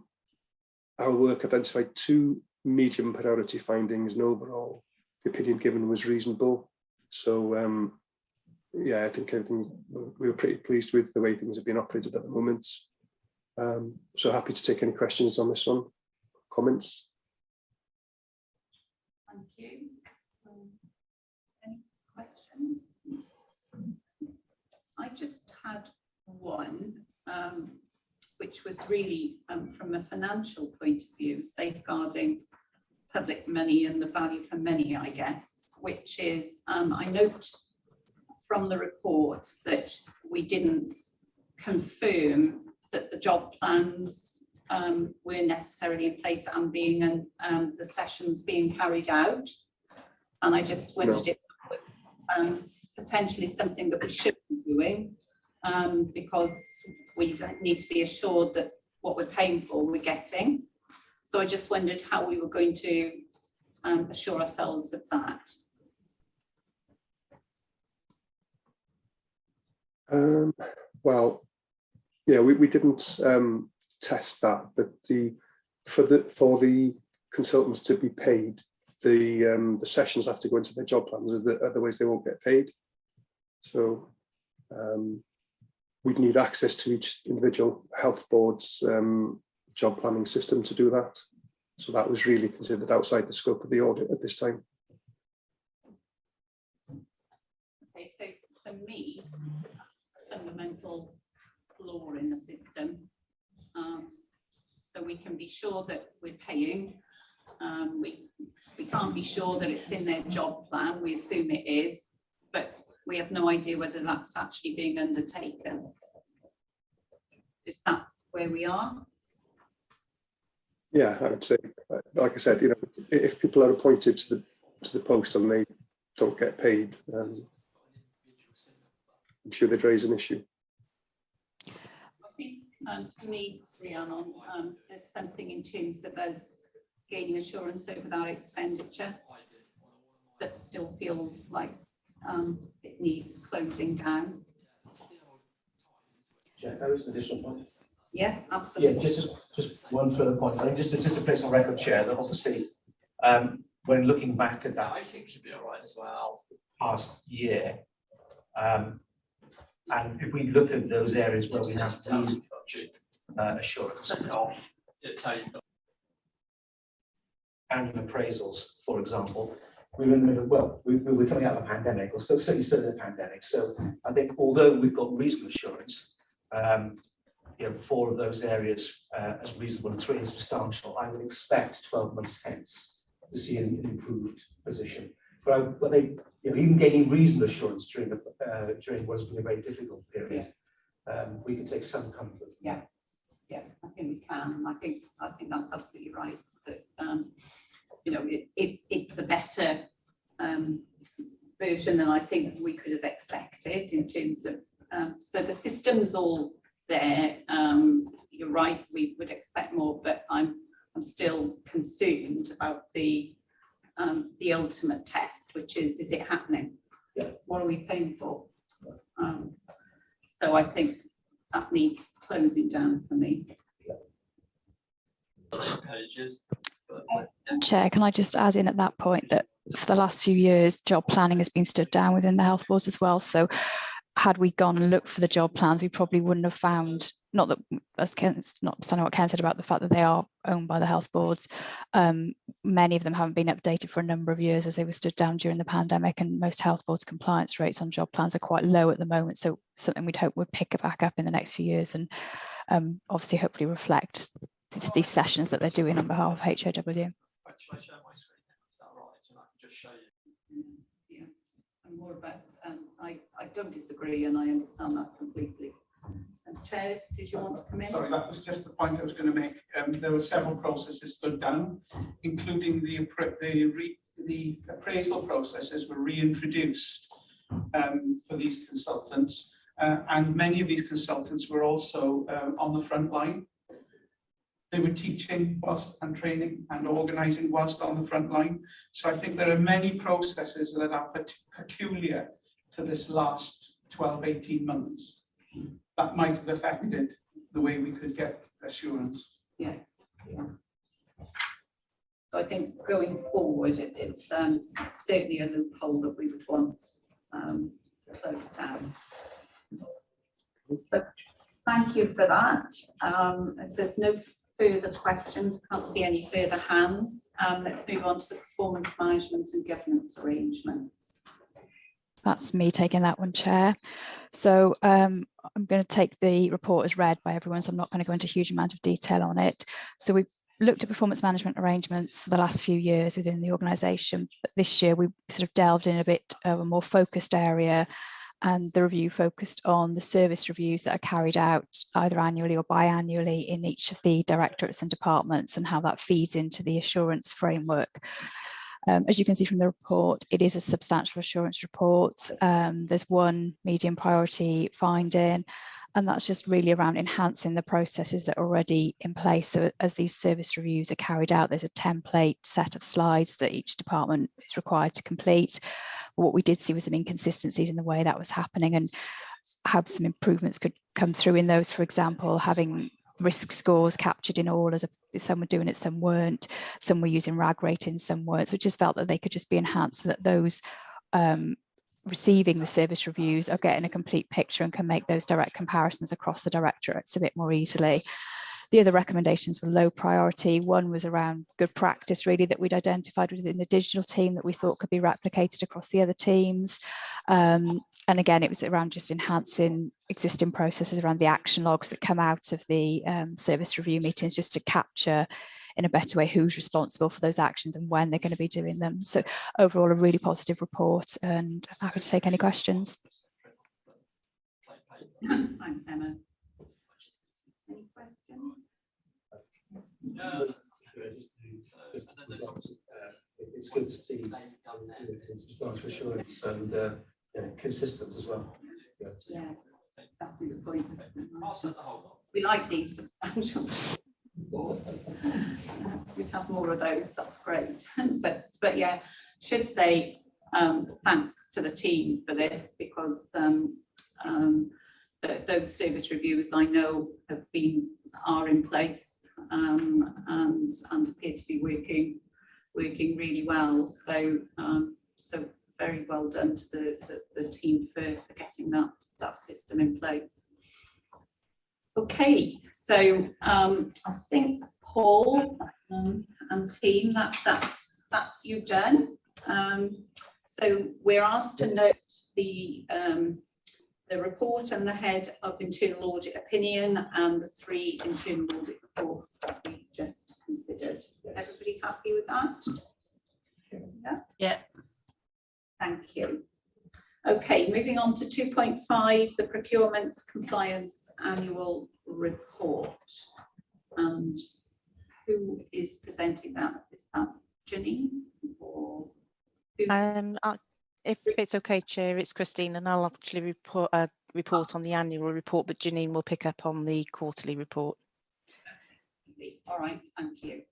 work identified 2 medium priority findings, and overall the opinion given was reasonable. So yeah, I think everything, we were pretty pleased with the way things have been operated at the moment. So happy to take any questions on this one, comments. Thank you. Any questions? I just had one, which was really from a financial point of view, safeguarding public money and the value for money, I guess, which is, I note from the report that we didn't confirm that the job plans were necessarily in place and being the sessions being carried out. And I just wondered if that was potentially something that we should be doing, because we need to be assured that what we're paying for, we're getting. So I just wondered how we were going to assure ourselves of that. Well, yeah, we didn't test that, but for the consultants to be paid, the sessions have to go into their job plans, otherwise they won't get paid. So we'd need access to each individual health board's job planning system to do that. So that was really considered outside the scope of the audit at this time. Okay, so for me, that's a fundamental flaw in the system. So we can be sure that we're paying. We can't be sure that it's in their job plan. We assume it is, but we have no idea whether that's actually being undertaken. Is that where we are? Yeah, I would say, like I said, if people are appointed to the post and they don't get paid, I'm sure they'd raise an issue. I think for me, Rhiannon, there's something in terms of us gaining assurance over that expenditure that still feels like it needs closing down. Jeff, there is an additional point. Yeah, absolutely. Yeah, just one further point. I think just to place on record, Chair, that obviously when looking back at that, I think should be all right as well. Past year, and if we look at those areas where we have used assurance and appraisals, for example, we were in the middle. Well, we were coming out of a pandemic, or certainly still in the pandemic. So I think although we've got reasonable assurance. 4 of those areas as reasonable and 3 as substantial, I would expect 12 months hence to see an improved position. But they, even gaining reasonable assurance during what has been a very difficult period, we can take some comfort. Yeah, I think we can. I think that's absolutely right. That it's a better version than I think we could have expected in terms of. So the system's all there. You're right, we would expect more, but I'm still concerned about the ultimate test, which is it happening? Yeah. What are we paying for? So I think that needs closing down for me. Chair, can I just add in at that point that for the last few years, job planning has been stood down within the health boards as well. So had we gone and looked for the job plans, we probably wouldn't have found, not that, as Ken, not standing what Ken said about the fact that they are owned by the health boards, many of them haven't been updated for a number of years as they were stood down during the pandemic, and most health boards compliance rates on job plans are quite low at the moment. So something we'd hope would pick it back up in the next few years and obviously hopefully reflect these sessions that they're doing on behalf of HOW. Should I share my screen now? Is that right? And I can just show you. Yeah, and more about, I don't disagree and I understand that completely. And Chair, did you want to come in? Sorry, that was just the point I was going to make. There were several processes stood down, including the appraisal processes were reintroduced for these consultants, and many of these consultants were also on the front line. They were teaching whilst and training and organising whilst on the front line. So I think there are many processes that are peculiar to this last 12, 18 months that might have affected the way we could get assurance. Yeah. So I think going forward, it's certainly a loophole that we would want closed down. So thank you for that. If there's no further questions, can't see any further hands. Let's move on to the performance management and governance arrangements. That's me taking that one, Chair. So I'm going to take the report as read by everyone, so I'm not going to go into a huge amount of detail on it. So we've looked at performance management arrangements for the last few years within the organisation, but this year we sort of delved in a bit of a more focused area, and the review focused on the service reviews that are carried out either annually or biannually in each of the directorates and departments, and how that feeds into the assurance framework. As you can see from the report, it is a substantial assurance report. There's one medium priority finding, and that's just really around enhancing the processes that are already in place. So as these service reviews are carried out, there's a template set of slides that each department is required to complete. What we did see was some inconsistencies in the way that was happening, and how some improvements could come through in those. For example, having risk scores captured in all, as some were doing it, some weren't, some were using RAG ratings, some weren't. So we just felt that they could just be enhanced so that those receiving the service reviews are getting a complete picture and can make those direct comparisons across the directorates a bit more easily. The other recommendations were low priority. One was around good practice, really, that we'd identified within the digital team that we thought could be replicated across the other teams. And again, it was around just enhancing existing processes around the action logs that come out of the service review meetings, just to capture in a better way who's responsible for those actions and when they're going to be doing them. So overall, a really positive report, and happy to take any questions. Thanks, Emma. Any questions? It's good to see substantial assurance and consistent as well. Yeah, exactly the point. We like these substantial reports. We'd have more of those. That's great. but yeah, should say thanks to the team for this, because those service reviews I know are in place and appear to be working really well. So so very well done to the team for getting that system in place. Okay, so I think Paul and team, that's you done. So we're asked to note the report and the head of internal audit opinion and the 3 internal audit reports that we just considered. Everybody happy with that? Yeah. Yeah. Thank you. Okay, moving on to 2.5, the Procurements Compliance Annual Report. And who is presenting that? Is that Janine or who's if it's okay, Chair, it's Christine, and I'll actually report on the annual report, but Janine will pick up on the quarterly report. All right, thank you.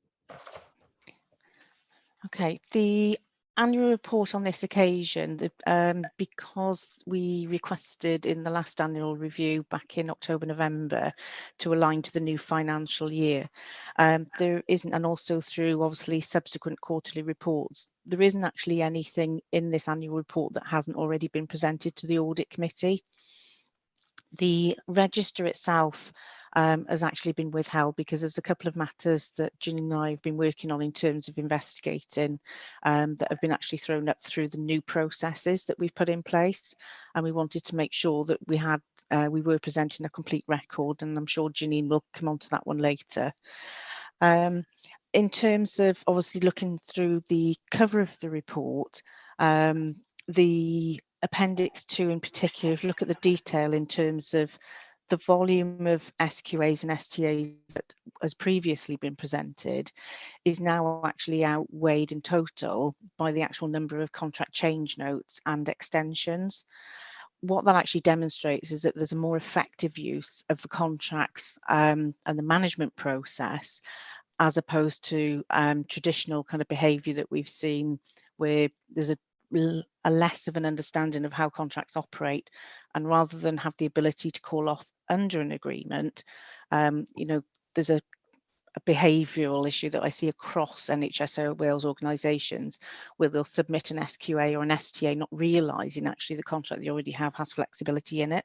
Okay, the annual report on this occasion, because we requested in the last annual review back in October, November to align to the new financial year, there isn't, and also through obviously subsequent quarterly reports, there isn't actually anything in this annual report that hasn't already been presented to the Audit Committee. The register itself has actually been withheld because there's a couple of matters that Ginny and I have been working on in terms of investigating that have been actually thrown up through the new processes that we've put in place, and we wanted to make sure that we were presenting a complete record, and I'm sure Janine will come on to that one later. In terms of obviously looking through the cover of the report, the Appendix 2 in particular, if you look at the detail in terms of the volume of SQAs and STAs that has previously been presented is now actually outweighed in total by the actual number of contract change notes and extensions. What that actually demonstrates is that there's a more effective use of the contracts and the management process, as opposed to traditional kind of behaviour that we've seen, where there's a less of an understanding of how contracts operate, and rather than have the ability to call off under an agreement, there's a behavioural issue that I see across NHS Wales organisations, where they'll submit an SQA or an STA not realising actually the contract they already have has flexibility in it.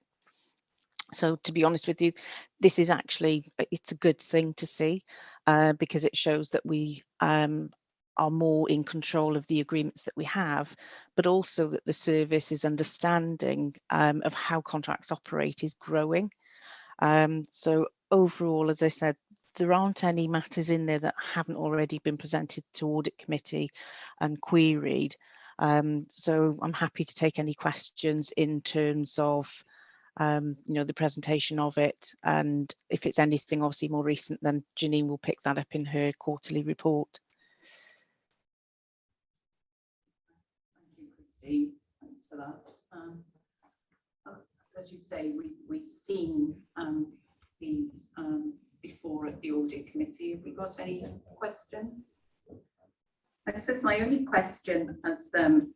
So to be honest with you, this is actually, it's a good thing to see because it shows that we are more in control of the agreements that we have, but also that the service is understanding of how contracts operate is growing. So overall, as I said, there aren't any matters in there that haven't already been presented to Audit Committee and queried. So I'm happy to take any questions in terms of the presentation of it, and if it's anything obviously more recent, then Janine will pick that up in her quarterly report. Thank you, Christine. Thanks for that. As you say, we've seen these before at the Audit Committee. Have we got any questions? I suppose my only question as the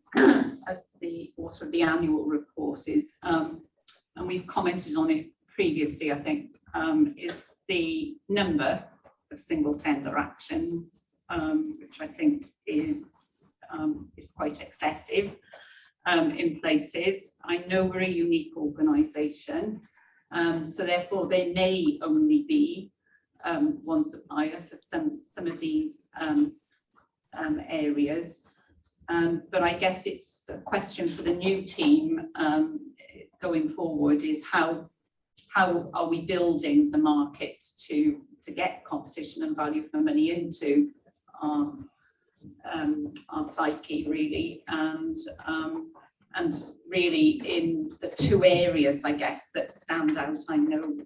author of the annual report is, and we've commented on it previously, I think, is the number of single tender actions, which I think is quite excessive in places. I know we're a unique organisation, so therefore there may only be one supplier for some of these areas. But I guess it's a question for the new team going forward is how are we building the market to get competition and value for money into our psyche, really, and really in the two areas, I guess, that stand out. I know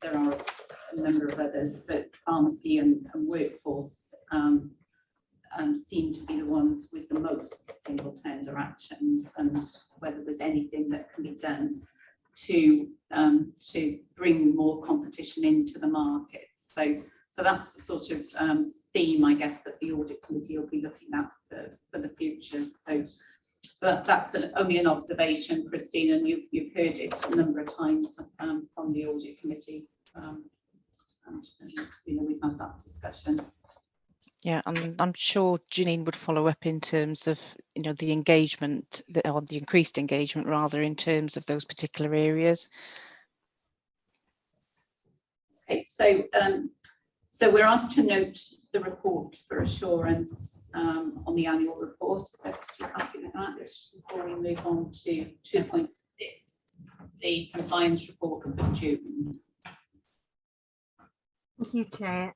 there are a number of others, but pharmacy and workforce seem to be the ones with the most single tender actions, and whether there's anything that can be done to bring more competition into the market. So that's the sort of theme, I guess, that the Audit Committee will be looking at for the future. So that's only an observation, Christine, and you've heard it a number of times from the Audit Committee, and we've had that discussion. Yeah, and I'm sure Janine would follow up in terms of the engagement, or the increased engagement rather, in terms of those particular areas. Okay, so we're asked to note the report for assurance on the annual report. So if you're happy with that, before we move on to 2.6, the compliance report for June. Thank you, Chair.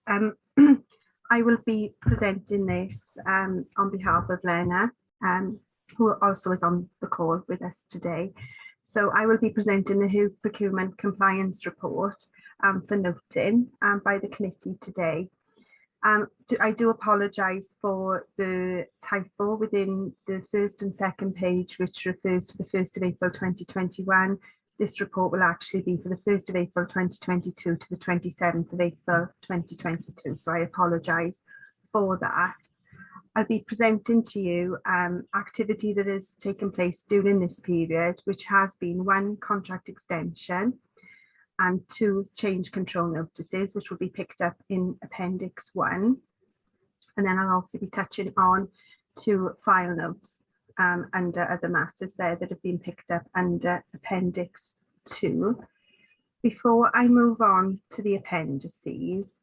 I will be presenting this on behalf of Lena, who also is on the call with us today. So I will be presenting the WHO Procurement Compliance Report for noting by the committee today. I do apologise for the typo within the first and second page, which refers to the 1st of April 2021. This report will actually be for the 1st of April 2022 to the 27th of April 2022. So I apologise for that. I'll be presenting to you activity that has taken place during this period, which has been 1 contract extension and 2 change control notices, which will be picked up in Appendix 1. And then I'll also be touching on 2 file notes under other matters there that have been picked up under Appendix 2. Before I move on to the appendices,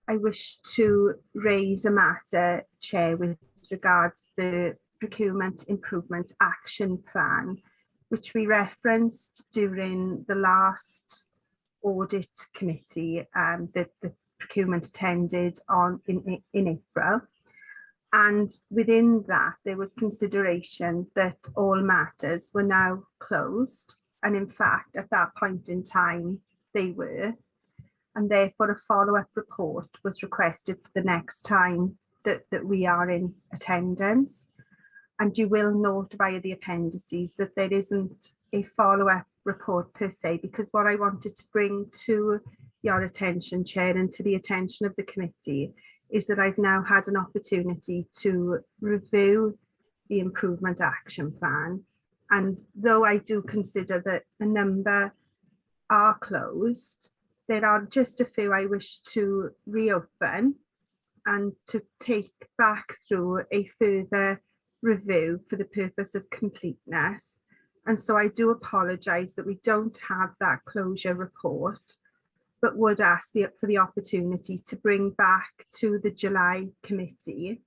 I wish to raise a matter, Chair, with regards to the Procurement Improvement Action Plan, which we referenced during the last Audit Committee that the procurement attended in April. And within that, there was consideration that all matters were now closed. And in fact, at that point in time, they were. And therefore, a follow-up report was requested for the next time that we are in attendance. And you will note via the appendices that there isn't a follow-up report per se, because what I wanted to bring to your attention, Chair, and to the attention of the committee is that I've now had an opportunity to review the Improvement Action Plan. And though I do consider that a number are closed, there are just a few I wish to reopen and to take back through a further review for the purpose of completeness. And so I do apologise that we don't have that closure report, but would ask for the opportunity to bring back to the July committee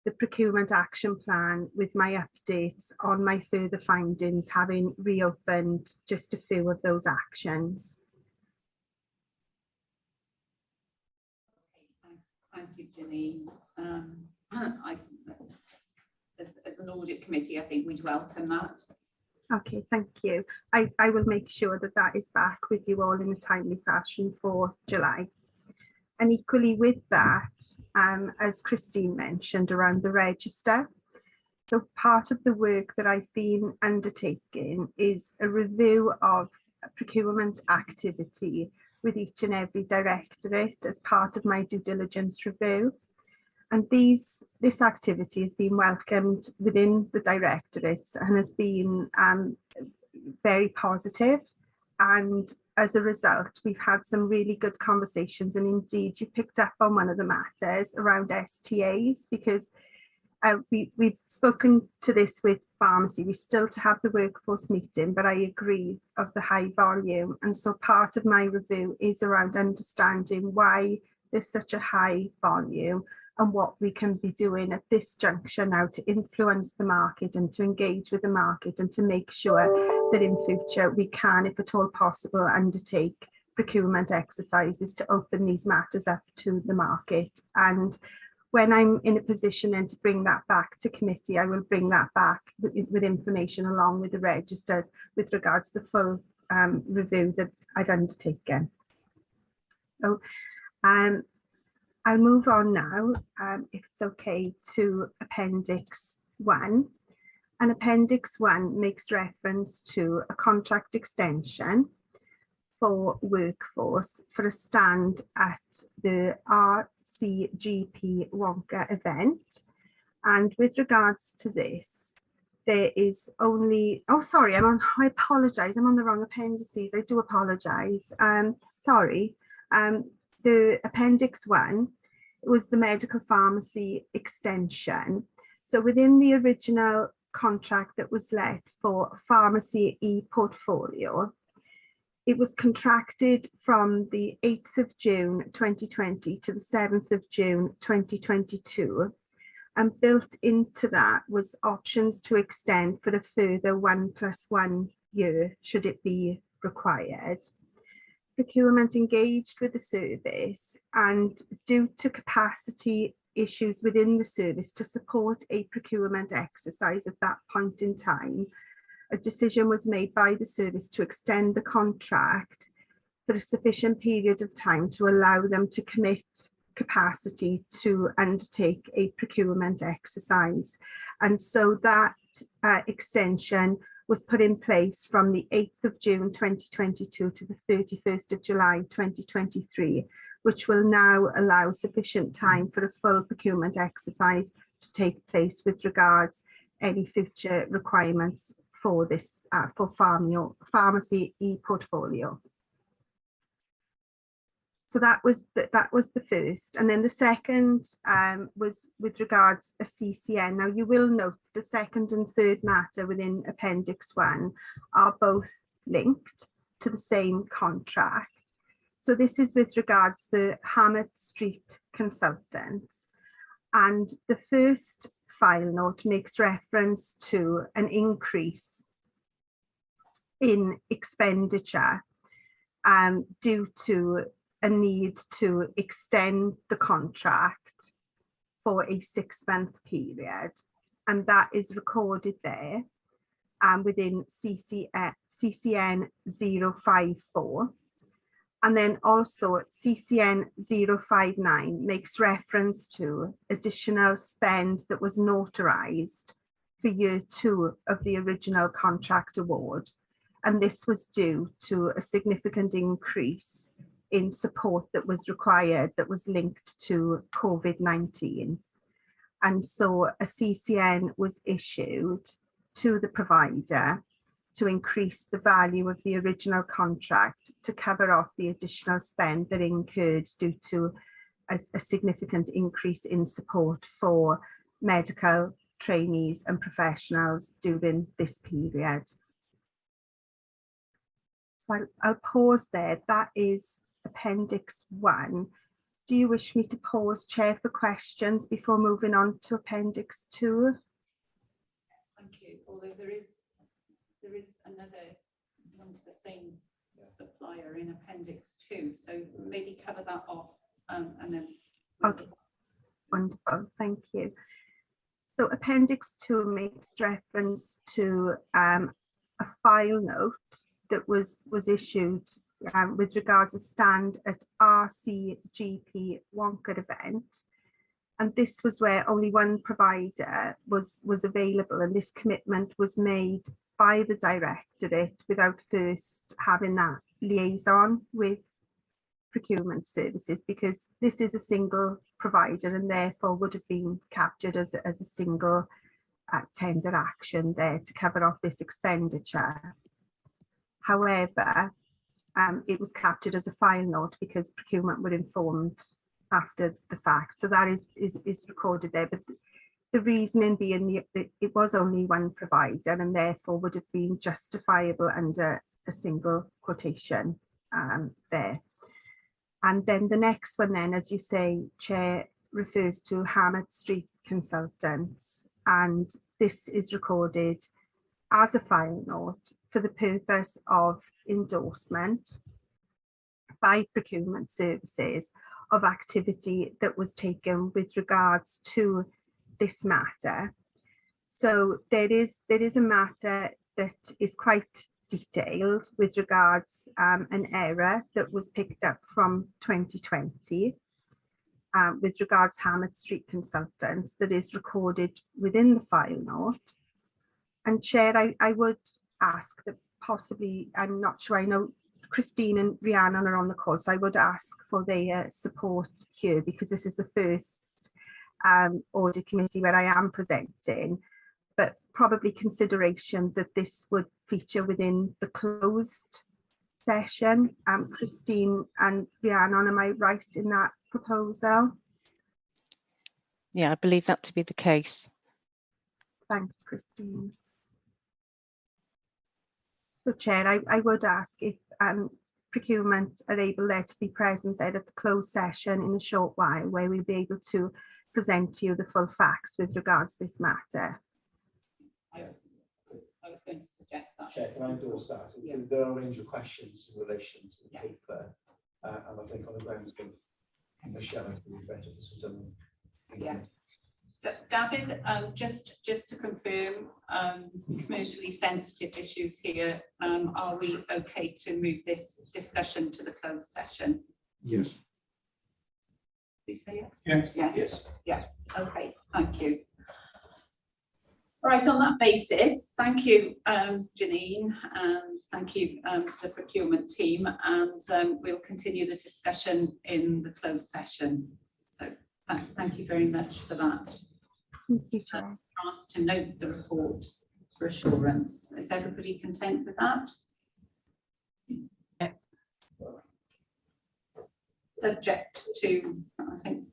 the Procurement Action Plan with my updates on my further findings, having reopened just a few of those actions. Thank you, Ginny. As an audit committee, I think we'd welcome that. Okay, thank you. I will make sure that that is back with you all in a timely fashion for July. And equally with that, as Christine mentioned around the register, so part of the work that I've been undertaking is a review of procurement activity with each and every directorate as part of my due diligence review. And this activity has been welcomed within the directorates and has been very positive. And as a result, we've had some really good conversations. And indeed, you picked up on one of the matters around STAs, because we've spoken to this with pharmacy. We still to have the workforce meeting, but I agree of the high volume. And so part of my review is around understanding why there's such a high volume and what we can be doing at this juncture now to influence the market and to engage with the market and to make sure that in future we can, if at all possible, undertake procurement exercises to open these matters up to the market. And when I'm in a position then to bring that back to committee, I will bring that back with information along with the registers with regards to the full review that I've undertaken. So I'll move on now, if it's okay, to Appendix 1. And Appendix 1 makes reference to a contract extension for workforce for a stand at the RCGP Wonka event. And with regards to this, there is only, oh, sorry, I apologize, I'm on the wrong appendices, I do apologize. Sorry, the Appendix 1 was the medical pharmacy extension. So within the original contract that was let for pharmacy e-portfolio, it was contracted from the 8th of June 2020 to the 7th of June 2022. And built into that was options to extend for a further 1+1 year, should it be required. Procurement engaged with the service, and due to capacity issues within the service to support a procurement exercise at that point in time, a decision was made by the service to extend the contract for a sufficient period of time to allow them to commit capacity to undertake a procurement exercise. And so that extension was put in place from the 8th of June 2022 to the 31st of July 2023, which will now allow sufficient time for a full procurement exercise to take place with regards any future requirements for this for pharmacy e-portfolio. So that was the first, and then the second was with regards a CCN. Now you will note the second and third matter within Appendix 1 are both linked to the same contract. So this is with regards the Hammett Street consultants, and the first file note makes reference to an increase in expenditure due to a need to extend the contract for a 6-month period, and that is recorded there within CCN 054. And then also CCN 059 makes reference to additional spend that was notarized for year 2 of the original contract award. And this was due to a significant increase in support that was required that was linked to COVID-19. And so a CCN was issued to the provider to increase the value of the original contract to cover off the additional spend that incurred due to a significant increase in support for medical trainees and professionals during this period. So I'll pause there. That is Appendix 1. Do you wish me to pause, Chair, for questions before moving on to Appendix 2? Thank you. Although there is another one to the same supplier in Appendix 2, so maybe cover that off and then. Okay. Appendix 2 makes reference to a file note that was issued with regards to stand at RCGP Wonka event. And this was where only one provider was available, and this commitment was made by the directorate without first having that liaison with procurement services, because this is a single provider and therefore would have been captured as a single tender action there to cover off this expenditure. However, it was captured as a file note because procurement were informed after the fact. So that is recorded there. But the reasoning being that it was only one provider and therefore would have been justifiable under a single quotation there. And then the next one then, as you say, Chair, refers to Hammett Street Consultants, and this is recorded as a file note for the purpose of endorsement by procurement services of activity that was taken with regards to this matter. So there is a matter that is quite detailed with regards an error that was picked up from 2020 with regards Hammett Street Consultants that is recorded within the file note. And Chair, I would ask that possibly, I'm not sure, I know Christine and Rhiannon are on the call, so I would ask for their support here, because this is the first audit committee where I am presenting, but probably consideration that this would feature within the closed session. Christine and Rhiannon, am I right in that proposal? Yeah, I believe that to be the case. Thanks, Christine. So Chair, I would ask if procurement are able there to be present there at the closed session in a short while, where we'll be able to present to you the full facts with regards to this matter. I was going to suggest that. Chair, can I endorse that? Yeah. There are a range of questions in relation to the paper, and I think on the grounds of Michelle, I think it's better for some done. Yeah. David, just to confirm, commercially sensitive issues here, are we okay to move this discussion to the closed session? Yes. Please say yes. Yes. Yes. Yes. Yeah. Okay. Thank you. Right. On that basis, thank you, Janine, and thank you to the procurement team, and we'll continue the discussion in the closed session. So thank you very much for that. Thank you, Chair. Asked to note the report for assurance. Is everybody content with that? Yeah. Subject to, I think,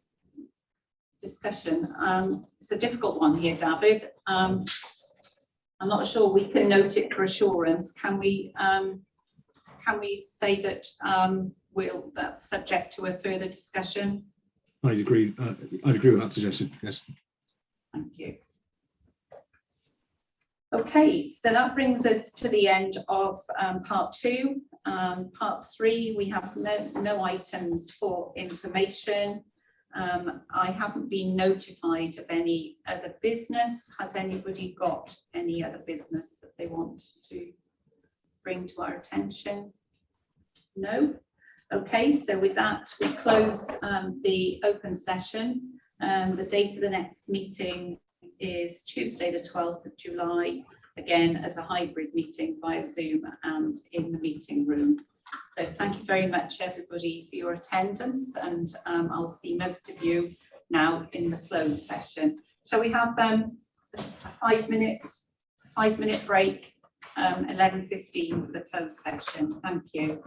discussion. It's a difficult one here, David. I'm not sure we can note it for assurance. Can we say that that's subject to a further discussion? I'd agree. I'd agree with that suggestion. Yes. Thank you. Okay, so that brings us to the end of part 2. Part 3, we have no items for information. I haven't been notified of any other business. Has anybody got any other business that they want to bring to our attention? No? Okay, so with that, we close the open session. The date of the next meeting is Tuesday, the 12th of July, again as a hybrid meeting via Zoom and in the meeting room. So thank you very much, everybody, for your attendance, and I'll see most of you now in the closed session. Shall we have a 5-minute break, 11:15 for the closed session? Thank you.